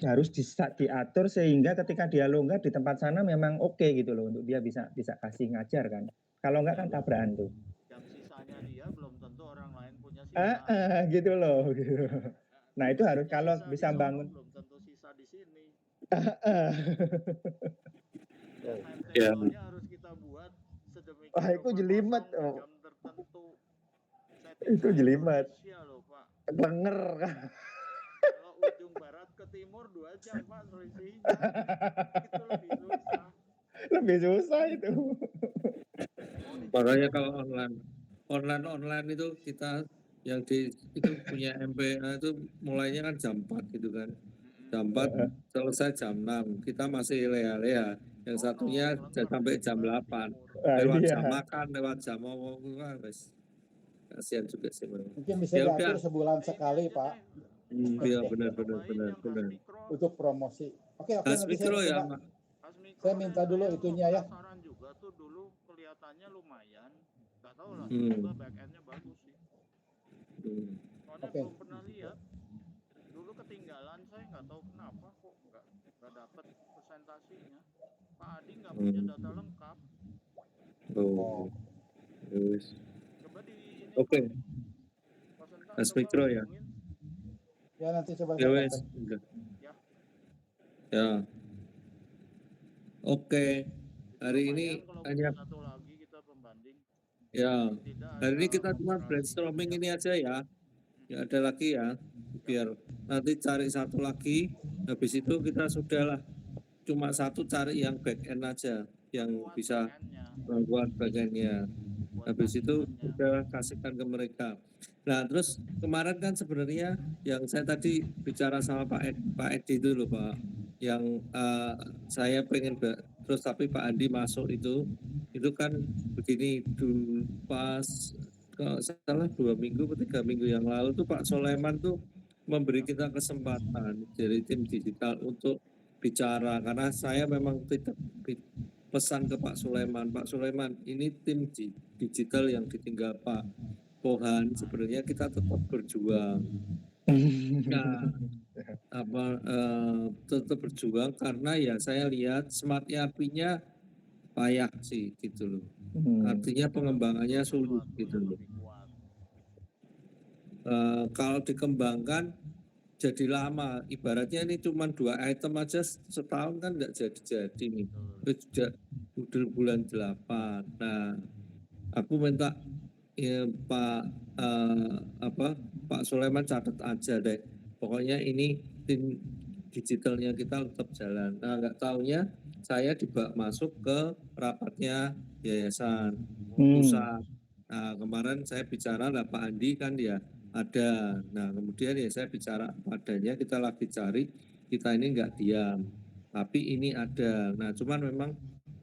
harus diatur sehingga ketika dia longgar di tempat sana memang oke gitu loh untuk dia bisa kasih ngajar kan. Kalau enggak kan tabrakan tuh. Jam sisanya dia belum tentu orang lain punya sisa. Gitu loh. Nah itu harus kalau bisa bangun. Belum tentu sisa di sini. Ya. Harus kita buat sedemikian. Itu jelimet. Jam tertentu. Itu jelimet. Denger kan. Kalau ujung barat ke timur 2 jam Pak selisihnya. Itu lebih susah. Lebih susah itu. Makanya kalau online itu kita yang itu punya MPA itu mulainya kan jam 4 gitu kan. Jam 4 selesai jam 6. Kita masih lea-lea. Yang satunya sampai jam 8. Lewat jam makan, lewat jam mau wes. Kasihan juga sih memang. Mungkin bisa diatur sebulan sekali Pak. Iya benar. Untuk promosi. Oke, nanti saya saya minta dulu itunya ya. Saran juga tuh dulu kelihatannya lumayan. Enggak tahu lah, semoga back-end-nya bagus sih. Soalnya belum pernah lihat. Dulu ketinggalan, saya nggak tahu kenapa. dapat presentasinya. Pak Adi nggak punya data lengkap. Oh, terus. Coba di ini. Oke. Presentasi Mas Mikro ya. Ya nanti coba Ya saya wes. kontak. Ya. Oke. Hari Lumayan ini kalau hanya punya satu lagi kita pembanding. ya. Tidak Hari ini ada kita cuma komparasi. brainstorming ini aja ya. Ya ada lagi ya. Biar nanti cari satu lagi. Habis itu kita sudahlah cuma satu cari yang back end aja yang Buat bisa back-endnya. membuat bagiannya. Buat Habis itu custom-nya. kita kasihkan ke mereka. Nah terus kemarin kan sebenarnya yang saya tadi bicara sama Pak Edi itu loh Pak, yang saya pengen terus tapi Pak Andi masuk itu kan begini dulu pas kalau salah 2 minggu atau 3 minggu yang lalu tuh Pak Soleman tuh memberi kita kesempatan dari tim digital untuk bicara karena saya memang tidak pesan ke Pak Sulaiman ini tim digital yang ditinggal Pak Pohan sebenarnya kita tetap berjuang. Nah, tetap berjuang karena ya saya lihat smart ERP-nya payah sih gitu loh. Artinya pengembangannya sulit gitu loh. Kalau dikembangkan jadi lama, ibaratnya ini cuma 2 item aja setahun kan nggak jadi nih. Itu udah bulan 8. Nah, aku minta ya, Pak Sulaiman catat aja deh. Pokoknya ini tim digitalnya kita tetap jalan. Nah, nggak taunya saya masuk ke rapatnya yayasan pusat. Nah, kemarin saya bicara lah Pak Andi kan dia ada. Nah, kemudian ya saya bicara padanya, kita lagi cari, kita ini nggak diam. Tapi ini ada. Nah, cuman memang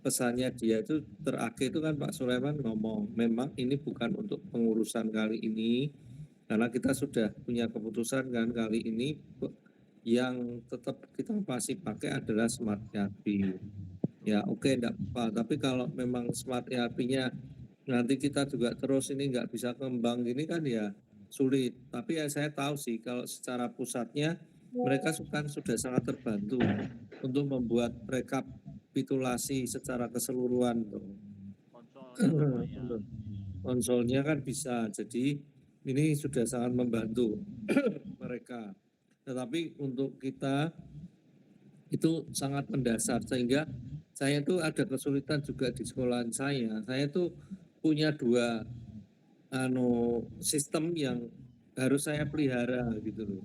pesannya dia itu terakhir itu kan Pak Sulaiman ngomong, memang ini bukan untuk pengurusan kali ini, karena kita sudah punya keputusan kan kali ini yang tetap kita masih pakai adalah Smart ERP. Ya oke, enggak apa, tapi kalau memang Smart ERP-nya nanti kita juga terus ini nggak bisa kembang gini kan ya sulit. Tapi ya saya tahu sih kalau secara pusatnya mereka sudah sangat terbantu untuk membuat rekapitulasi secara keseluruhan tuh. Konsolnya kan bisa, jadi ini sudah sangat membantu mereka. Tetapi untuk kita itu sangat mendasar sehingga saya tuh ada kesulitan juga di sekolahan saya. Saya tuh punya 2 sistem yang harus saya pelihara gitu loh.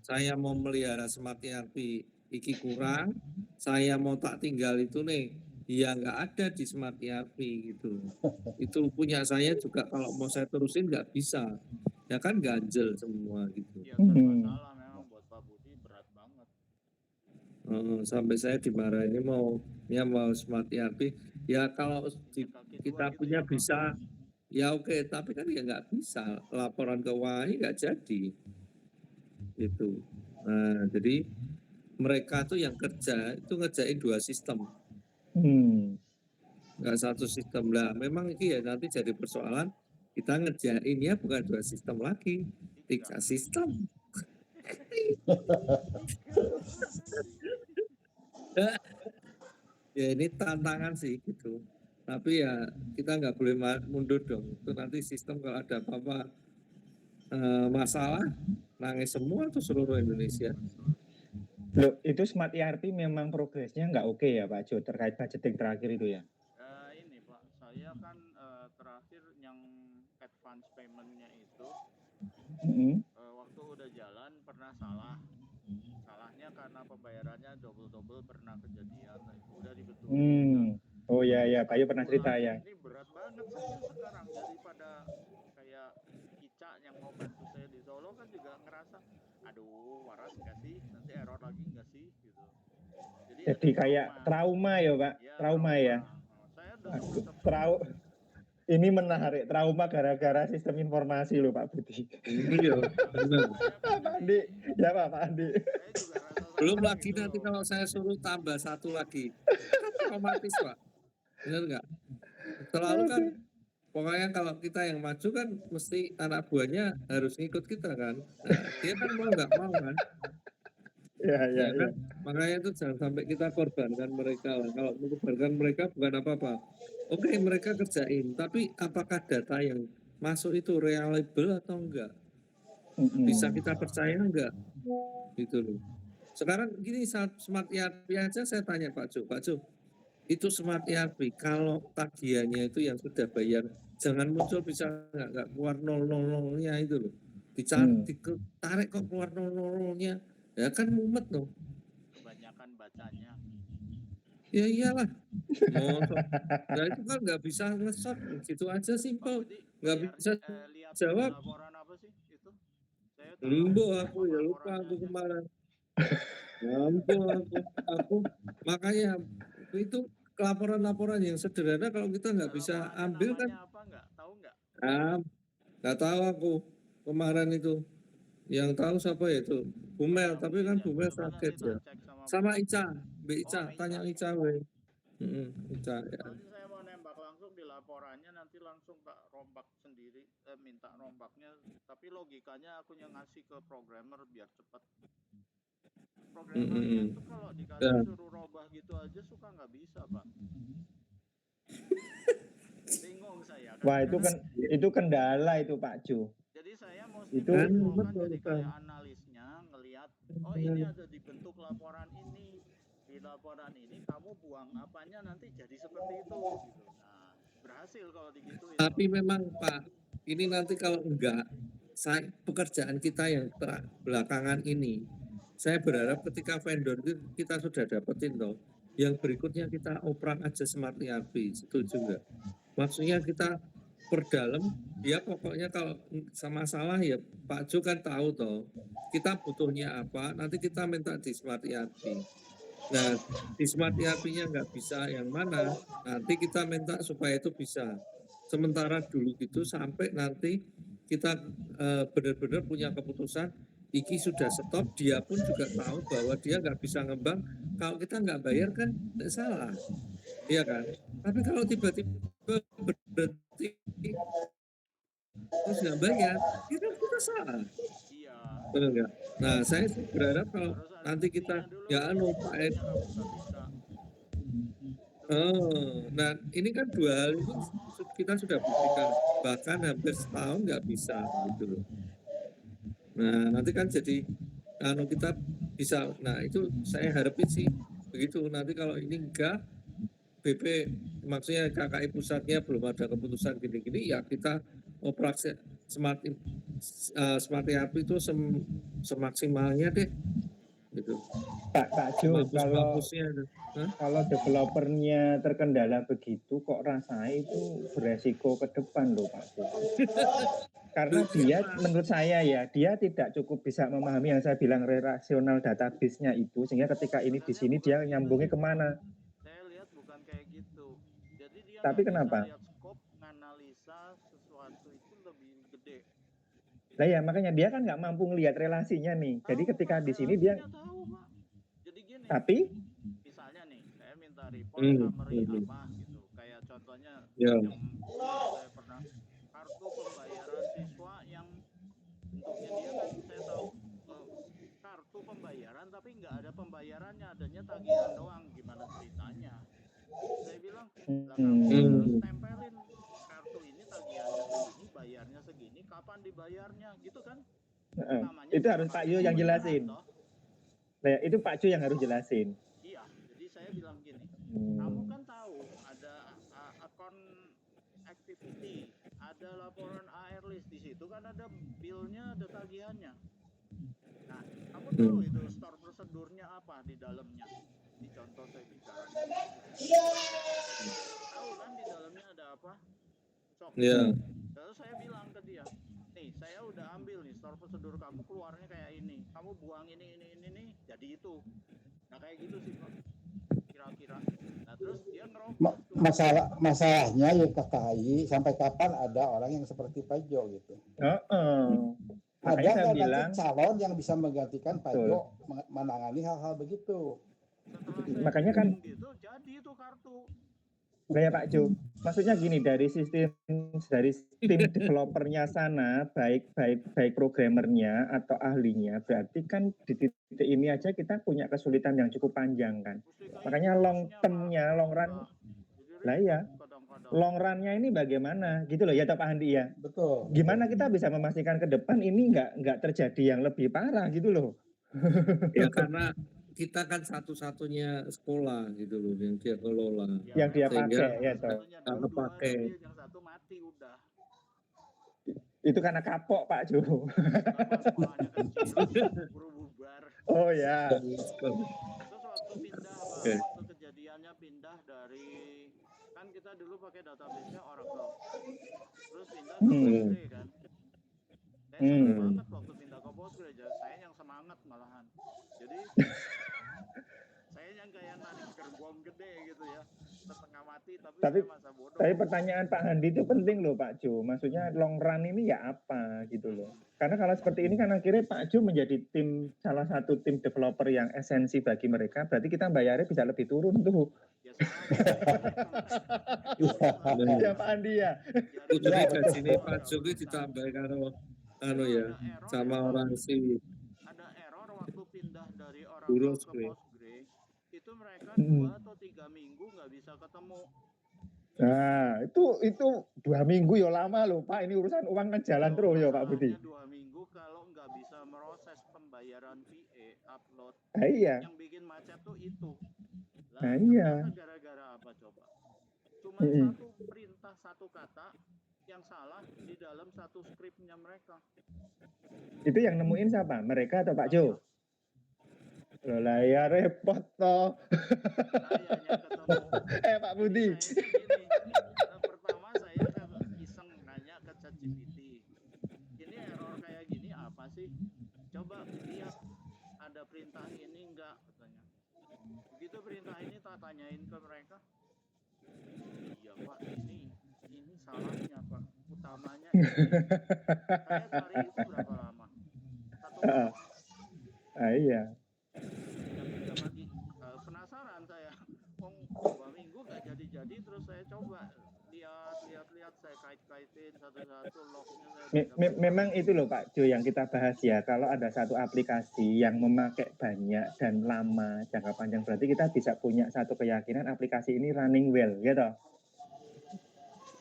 Saya mau melihara Smart ERP iki kurang, saya mau tak tinggal itu nih, ya nggak ada di Smart ERP gitu. Itu punya saya juga kalau mau saya terusin nggak bisa, ya kan ganjel semua gitu. Ya masalah memang buat Pak Budi berat banget. Sampai saya dimarahin ini mau Smart ERP, ya kalau kita punya bisa. Ya oke, tapi kan ya nggak bisa, laporan keuangannya nggak jadi. Itu. Nah, jadi mereka tuh yang kerja itu ngerjain 2 sistem. Nggak satu sistem lah. Memang ini ya nanti jadi persoalan kita ngerjainnya bukan 2 sistem lagi, 3 sistem. Ya ini tantangan sih gitu. Tapi ya kita nggak boleh mundur dong. Itu nanti sistem kalau ada apa-apa masalah nangis semua tuh seluruh Indonesia. Loh, itu Smart ERP memang progresnya nggak oke ya Pak Jo terkait budgeting terakhir itu ya? Ini Pak, saya kan terakhir yang advance payment-nya itu waktu udah jalan pernah salah. Salahnya karena pembayarannya double pernah kejadian, udah dibetulin. Oh ya Pak Yo pernah cerita ya. Ini berat banget saya sekarang, daripada kayak Kica yang mau bantu saya di Solo kan juga ngerasa aduh waras nggak sih, nanti error lagi nggak sih gitu. Jadi kayak trauma ya Pak, trauma ya. Saya ini menarik, trauma gara-gara sistem informasi loh Pak Budi. Iya, benar. Pak Andi, ya Pak Andi. Belum lagi nanti kalau saya suruh tambah 1 lagi, kan otomatis Pak, benar nggak? Selalu kan, pokoknya kalau kita yang maju kan mesti anak buahnya harus ngikut kita kan. Nah, dia kan mau nggak mau kan. Ya kan? Makanya itu jangan sampai kita korbankan mereka lah. Kalau mengorbankan mereka bukan apa-apa. Oke, mereka kerjain, tapi apakah data yang masuk itu reliable atau enggak? Bisa kita percaya enggak? Gitu loh. Sekarang gini, saat Smart ERP aja saya tanya Pak Jo, itu Smart ERP kalau tagihannya itu yang sudah bayar, jangan muncul bisa enggak keluar 000-nya itu loh. Ditarik kok keluar 000-nya. Ya kan mumet loh. Kebanyakan bacanya. Ya iyalah. Nah itu kan nggak bisa nge-shot gitu aja simple. Nggak bisa jawab. Laporan apa sih itu? Aku ya lupa aku kemarin. Aku makanya itu laporan-laporan yang sederhana kalau kita nggak bisa ambil kan. Apa nggak? Tahu nggak? Nggak tahu aku kemarin itu. Yang tahu siapa ya itu? Bumel, tapi kan Bumel sakit ya. Sama Ica, Ica, tanya Ica weh. Ica ya. Nanti saya mau nembak langsung di laporannya, nanti langsung tak rombak sendiri, minta rombaknya. Tapi logikanya aku yang ngasih ke programmer biar cepat. Programmernya itu kalau dikasih suruh robah gitu aja suka nggak bisa, Pak. Bingung saya. Wah itu kendala itu Pak Jo. Jadi saya mesti jadi kayak analisnya ngelihat, oh ini ada dibentuk laporan ini, di laporan ini kamu buang apanya nanti jadi seperti itu gitu. Nah, berhasil kalau digituin. Tapi memang Pak, ini nanti kalau enggak, pekerjaan kita yang belakangan ini, saya berharap ketika vendor itu kita sudah dapetin toh, yang berikutnya kita operan aja Smart ERP, setuju enggak? Maksudnya kita perdalam, ya pokoknya kalau sama salah ya Pak Jo kan tahu toh, kita butuhnya apa, nanti kita minta di Smart ERP. Nah, di Smart ERP-nya nggak bisa yang mana, nanti kita minta supaya itu bisa. Sementara dulu gitu sampai nanti kita benar-benar punya keputusan, Iki sudah stop, dia pun juga tahu bahwa dia nggak bisa ngembang. Kalau kita nggak bayar kan salah, iya kan? Tapi kalau tiba-tiba berhenti terus nggak bayar, kita salah. Iya. Benar nggak? Nah, saya berharap kalau nanti kita Pak Ed. Nah ini kan 2 hal itu kita sudah buktikan, bahkan hampir setahun nggak bisa gitu loh. Nah nanti kan jadi kita bisa, nah itu saya harapin sih begitu. Nanti kalau ini enggak, BP maksudnya KKI pusatnya belum ada keputusan gini-gini, ya kita operasi Smart ERP itu semaksimalnya deh gitu. Pak Jo, kalau developernya terkendala begitu, kok rasanya itu beresiko ke depan loh Pak Jo. Karena dia, menurut saya ya, dia tidak cukup bisa memahami yang saya bilang relasional database-nya itu, sehingga ketika ini di sini dia nyambungnya kemana. Saya lihat bukan kayak gitu. Jadi dia tapi kenapa? Lihat skop, nganalisa sesuatu itu lebih gede. Nah ya makanya dia kan nggak mampu ngelihat relasinya nih. Jadi ketika di sini dia tahu, Pak. Jadi gini. Tapi misalnya nih, saya minta report summary apa gitu. Kayak contohnya yang saya pernah kartu pembayaran siswa yang bentuknya dia kan saya tahu kartu pembayaran tapi nggak ada pembayarannya, adanya tagihan doang. Gimana ceritanya? Saya bilang, lah kamu harus tempelin kartu ini tagihannya segini, bayarnya segini, kapan dibayarnya, gitu kan? Itu harus Pak Jo yang jelasin. Nah, itu Pak Jo yang harus jelasin. Iya, jadi saya bilang gini, kamu kan tahu ada account activity, ada laporan AR list di situ kan ada billnya, ada tagihannya. Nah, kamu tahu itu store prosedurnya apa di dalamnya? Di contoh saya bicara. Tahu kan di dalamnya ada apa? Lalu saya bilang ke dia, nih saya udah ambil nih store prosedur kamu keluarnya kayak ini, kamu buang ini, jadi itu. Nah kayak gitu sih Pak, kira-kira. Nah terus dia ngerobah. Masalahnya ya KKI sampai kapan ada orang yang seperti Pak Jo gitu. Ada bilang calon yang bisa menggantikan Pak Jo menangani hal-hal begitu. Makanya kan gitu, jadi itu kartu. Nah ya Pak Jo, maksudnya gini dari tim developernya sana, baik programmernya atau ahlinya, berarti kan di titik ini aja kita punya kesulitan yang cukup panjang kan. Makanya long term-nya, long run, lah ya, long run-nya ini bagaimana gitu loh ya Pak Andi ya. Betul. Gimana kita bisa memastikan ke depan ini nggak terjadi yang lebih parah gitu loh. Ya karena kita kan satu-satunya sekolah gitu loh yang dia kelola. Yang dia Sehingga pakai ya toh. nggak kepakai. Yang satu mati udah. Itu karena kapok Pak Jo. Sekolahnya kecil, bubar. Oh ya. Terus waktu pindah Pak, waktu kejadiannya pindah dari kan kita dulu pakai database-nya Oracle. Terus pindah ke Postgre kan. Saya senang banget waktu pindah ke Postgre, saya yang semangat malahan. Jadi saya yang kayak narik gerbong gede gitu ya, setengah mati tapi saya masa bodoh. Tapi pertanyaan Pak Handi itu penting loh Pak Jo, maksudnya long run ini ya apa gitu loh. Karena kalau seperti ini kan akhirnya Pak Jo menjadi salah satu tim developer yang esensi bagi mereka, berarti kita bayarnya bisa lebih turun tuh. Ya Pak Handi ya. Jadi gajinya Pak Jo ditambah kalau ya sama orang sih. Ada error waktu pindah dari Oracle ke Postgre, itu mereka 2 atau 3 minggu nggak bisa ketemu. Nah, itu 2 minggu ya lama loh Pak, ini urusan uang kan jalan terus ya Pak Budi. 2 minggu kalau nggak bisa meroses pembayaran VA upload. Iya. Yang bikin macet tuh itu. Nah, iya. Gara-gara apa coba? Cuma satu perintah, satu kata yang salah di dalam satu skripnya mereka. Itu yang nemuin siapa? Mereka atau Pak Jo? Loh lah ya repot toh. Pak Budi. Pertama saya iseng nanya ke ChatGPT. Ini error kayak gini apa sih? Coba lihat ada perintah ini enggak katanya. Begitu perintah ini tak tanyain ke mereka. Iya Pak, ini salahnya Pak. Utamanya ini. Saya cari itu berapa lama? 1 menit. Iya. Penasaran saya. 2 minggu nggak jadi terus saya coba lihat saya kaitin satu-satu lognya. Memang itu loh Pak Jo yang kita bahas ya, kalau ada satu aplikasi yang memakai banyak dan lama jangka panjang, berarti kita bisa punya satu keyakinan aplikasi ini running well gitu.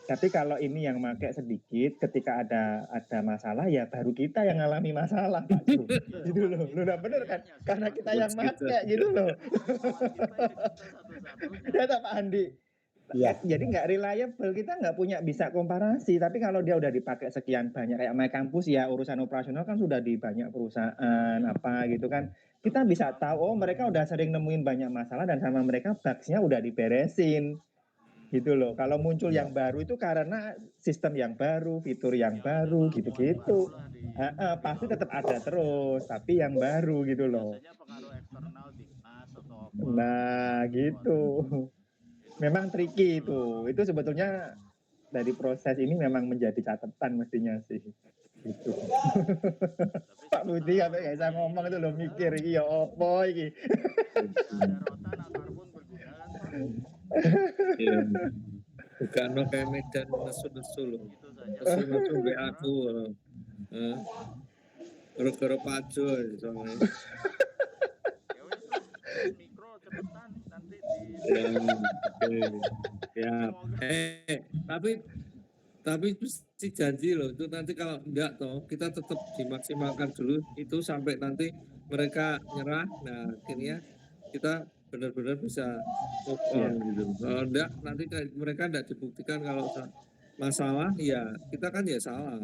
Tapi kalau ini yang pakai sedikit, ketika ada masalah ya baru kita yang ngalami masalah Pak Jo. Gitu loh. Lu udah bener kan? Karena kita yang pakai gitu loh. Ya Pak Andi. Ya. Jadi nggak reliable, kita nggak punya bisa komparasi. Tapi kalau dia udah dipakai sekian banyak kayak My Campus ya, urusan operasional kan sudah di banyak perusahaan apa gitu kan, kita bisa tahu oh mereka udah sering nemuin banyak masalah dan sama mereka bugs-nya udah diberesin gitu loh. Kalau muncul yang baru itu karena sistem yang baru, fitur yang baru gitu-gitu. Pasti tetap ada terus, tapi yang baru gitu loh. Nah gitu. Memang tricky itu sebetulnya dari proses ini memang menjadi catatan mestinya sih. Gitu. Pak Budi apa nggak bisa ngomong itu loh, mikir iya opo iki. Bukan no kayak Medan nesu-nesu loh. Nesu-nesu be aku. Gara-gara Pajo soalnya. Mikro cepetan nanti ya. Tapi si janji loh itu nanti kalau enggak toh kita tetap dimaksimalkan dulu itu sampai nanti mereka nyerah. Nah akhirnya kita benar-benar bisa move on gitu. Kalau enggak nanti mereka enggak dibuktikan kalau masalah ya kita kan ya salah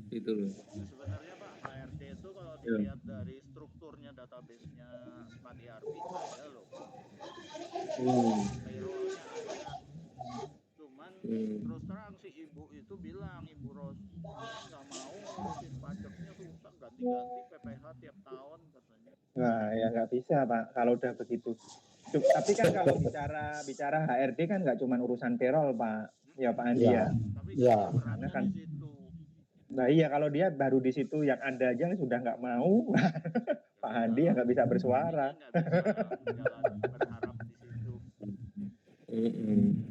gitu loh. Sebenarnya Pak HRD itu kalau dilihat dari strukturnya database-nya Smart ERP itu ada loh Pak. Payroll-nya ada. Cuman terus terang si ibu itu bilang, Ibu Ros nggak mau ngurusin pajaknya, susah ganti-ganti PPH tiap tahun katanya. Nah ya nggak bisa Pak kalau udah begitu. Tapi kan kalau bicara HRD kan nggak cuma urusan payroll Pak, ya Pak Andi ya. Ya. Karena kan. Nah iya kalau dia baru di situ yang Anda aja sudah nggak mau, Pak Andi ya nggak bisa bersuara. Nggak bisa berharap di situ.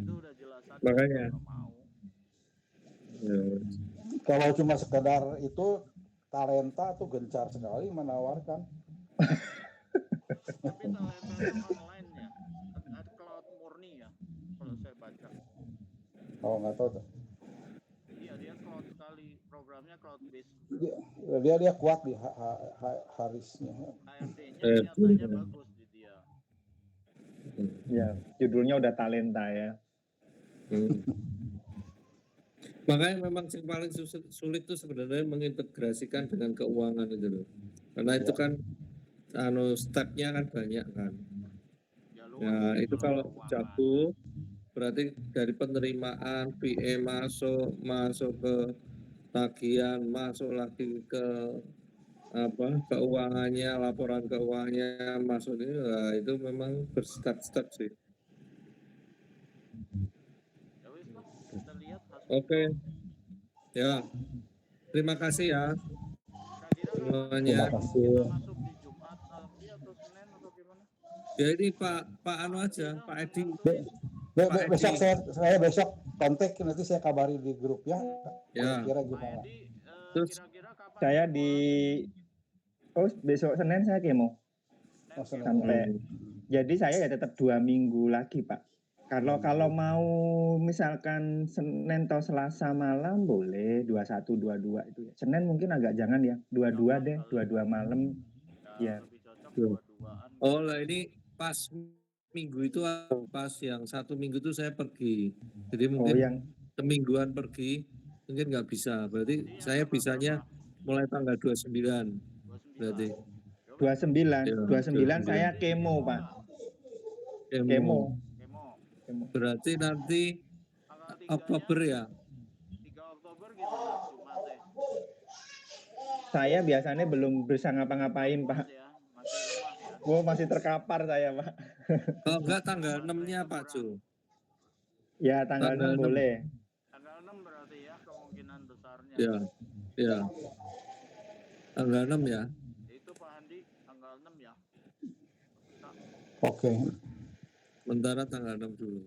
Itu udah jelas Makanya. nggak mau. Ya. Kalau cuma sekedar itu talenta tuh gencar sekali menawarkan. Tapi talentanya online ya, cloud murni ya, kalau saya baca. Oh nggak tahu tuh. Iya dia cloud sekali, programnya cloud based. Dia kuat di Harisnya. HRD-nya nyatanya bagus di dia. Ya, judulnya udah talenta ya. Makanya memang yang paling sulit itu sebenarnya mengintegrasikan dengan keuangan itu loh. Karena itu kan stepnya kan banyak kan. Ya itu kalau jago berarti dari penerimaan PE masuk ke tagihan, masuk lagi ke keuangannya, laporan keuangannya masuk ini, nah, itu memang berstep-step sih. Ya wis lah, kita lihat hasil. Oke. Ya. Terima kasih ya. Kira-kira semuanya. kita masuk di Jumat lagi atau Senin atau gimana? Ya ini Pak Anu aja, Pak Edi. Besok saya besok kontak, nanti saya kabari di grup ya. Ya. Kira gimana? Terus saya besok Senin saya kemo. Sampai. Jadi saya ya tetap 2 minggu lagi Pak. Kalau mau misalkan Senin atau Selasa malam boleh 21, 22 itu ya. Senin mungkin agak jangan ya, 22 deh, 22 malam. Ya. Oh lah ini pas minggu itu pas yang 1 minggu itu saya pergi. Jadi mungkin semingguan pergi mungkin nggak bisa. Berarti saya bisanya mulai tanggal 29. Berarti 29 saya kemo Pak. Kemo. Berarti nanti Oktober ya? 3 Oktober gimana Jumatnya? Saya biasanya belum bisa ngapa-ngapain Pak. Masih terkapar saya Pak. Kalau enggak tanggal 6-nya Pak Jo. Ya tanggal 6 boleh. Tanggal 6 berarti ya kemungkinan besarnya. Ya. Tanggal 6 ya. Itu Pak Handi tanggal 6 ya. Oke. Sementara tanggal 6 dulu.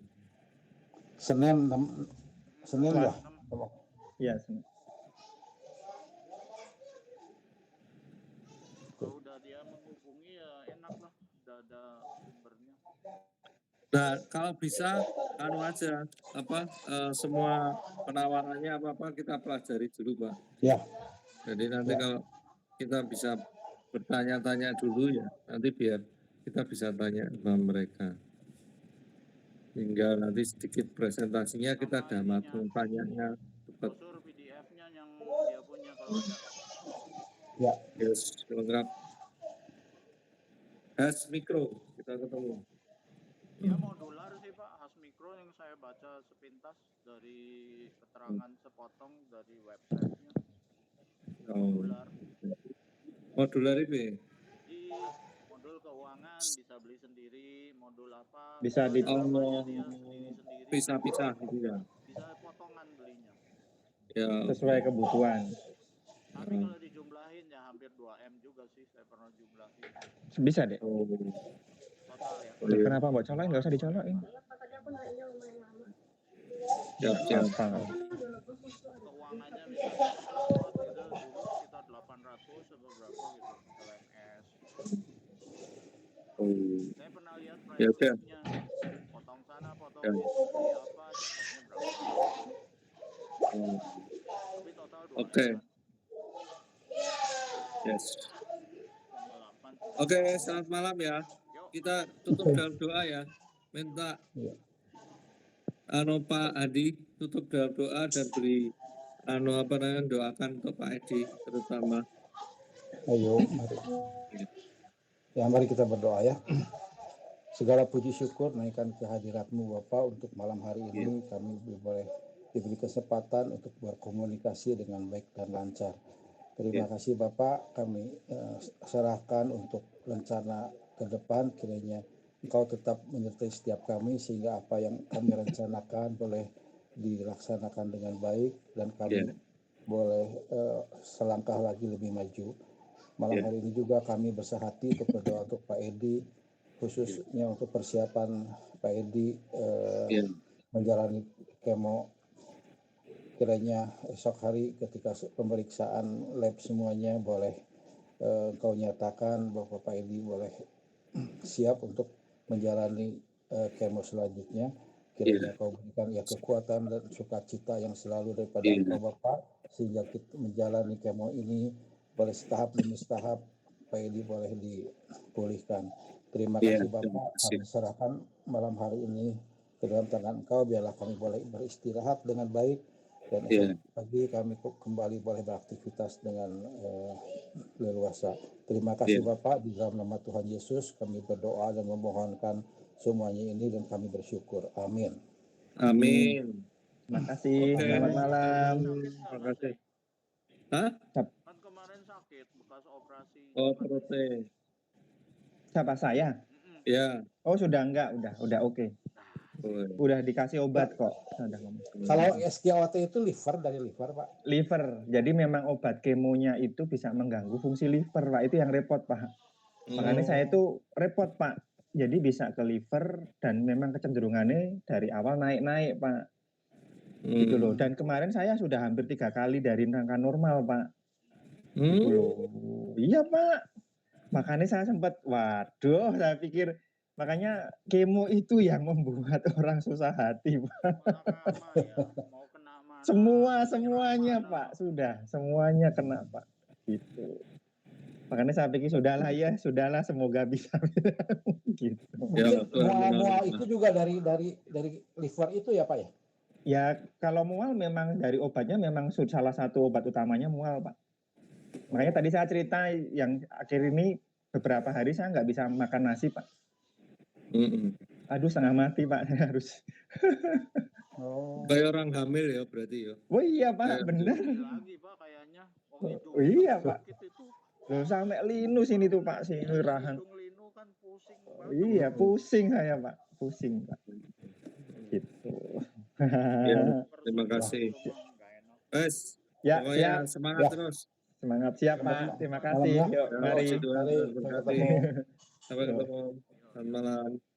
Senin ya. Iya, Senin. Kalau udah dia menghubungi ya enak lah, udah ada sumbernya. Nah, kalau bisa aja semua penawarannya apa kita pelajari dulu, Pak. Ya. Jadi nanti kalau kita bisa bertanya-tanya dulu ya, nanti biar kita bisa tanya sama mereka. Hingga nanti sedikit presentasinya kita udah matang tanyanya. Brosur PDF-nya yang dia punya kalau ada. Ya. Yes, lengkap. Has Mikro kita ketemu. Dia modular sih Pak, Has Mikro yang saya baca sepintas dari keterangan sepotong dari websitenya. Modular. Modular itu. Di modul keuangan bisa beli sendiri, modul apa? Bisa di pisah-pisah gitu ya. Bisa potongan belinya. Ya. Sesuai kebutuhan. Tapi kalau dijumlahin ya hampir 2M juga sih, saya pernah jumlahin. Bisa deh. Total ya. Kenapa mbak colokin? Nggak usah dicolokin. Siap. Keuangannya misalnya slot gitu dulu sekitar 800 atau berapa gitu LMS. Saya pernah lihat price-nya, potong sana, potong sini, beli apa, dapatnya berapa. Tapi total 2M. Oke. Yes. Oke, selamat malam ya. Kita tutup dalam doa ya. Minta Pak Adi tutup dalam doa dan beri doakan untuk Pak Edi terutama. Ayo, mari. Ya, mari kita berdoa ya. Segala puji syukur naikkan kehadirat-Mu Bapak untuk malam hari ini kami boleh diberi kesempatan untuk berkomunikasi dengan baik dan lancar. Terima kasih Bapak, kami serahkan untuk rencana ke depan, kiranya Engkau tetap menyertai setiap kami sehingga apa yang kami rencanakan boleh dilaksanakan dengan baik dan kami boleh selangkah lagi lebih maju. Malam hari ini juga kami bersahati untuk berdoa untuk Pak Edi, khususnya untuk persiapan Pak Edi menjalani kemo kiranya esok hari ketika pemeriksaan lab semuanya boleh kau nyatakan bahwa Pak Edi boleh siap untuk menjalani kemo selanjutnya. Kiranya kau berikan ya kekuatan dan sukacita yang selalu daripada engkau Bapak, sehingga kita menjalani kemo ini boleh setahap demi setahap Pak Edi boleh dipulihkan. Terima kasih Bapak, kami serahkan malam hari ini ke dalam tangan Engkau, biarlah kami boleh beristirahat dengan baik, dan esok pagi kami kembali boleh beraktivitas dengan leluasa. Terima kasih Bapak, di dalam nama Tuhan Yesus kami berdoa dan memohonkan semuanya ini dan kami bersyukur. Amin. Amin. Terima kasih. Selamat malam. Terima kasih. Hah? Kan kemarin sakit bekas operasi. Oh, perutnya. Siapa saya? Ya. Oh, sudah enggak, udah oke. Udah dikasih obat kok. Kalau SGOT itu dari liver, Pak? Liver. Jadi memang obat kemonya itu bisa mengganggu fungsi liver, Pak. Itu yang repot, Pak. Makanya saya itu repot, Pak. Jadi bisa ke liver dan memang kecenderungannya dari awal naik-naik, Pak. Gitu loh. Dan kemarin saya sudah hampir 3 kali dari angka normal, Pak. Gitu loh. Iya, Pak. Makanya saya sempat, waduh, saya pikir makanya kemo itu yang membuat orang susah hati, Pak. Semuanya, Pak. Semuanya kena, Pak. Gitu. Makanya saya pikir sudahlah, semoga bisa. Gitu. Mungkin mual itu juga dari liver itu ya, Pak ya? Ya, kalau mual memang dari obatnya memang salah satu obat utamanya mual, Pak. Makanya tadi saya cerita yang akhir ini beberapa hari saya nggak bisa makan nasi, Pak. Aduh, setengah mati, Pak. Saya harus. Kayak orang hamil ya berarti ya. Oh iya, Pak, benar. Lagi, Pak, kayaknya. Oh, iya, Pak. Loh, sampai linu sini tuh, Pak, sini rahan. Linu kan pusing. Iya, pusing saya, Pak. Pusing, Pak. Gitu. Ya, terima kasih. Ya, siap. Semangat terus. Semangat, siap, Pak. Terima kasih. Yuk, mari. Sampai ketemu. Selamat malam.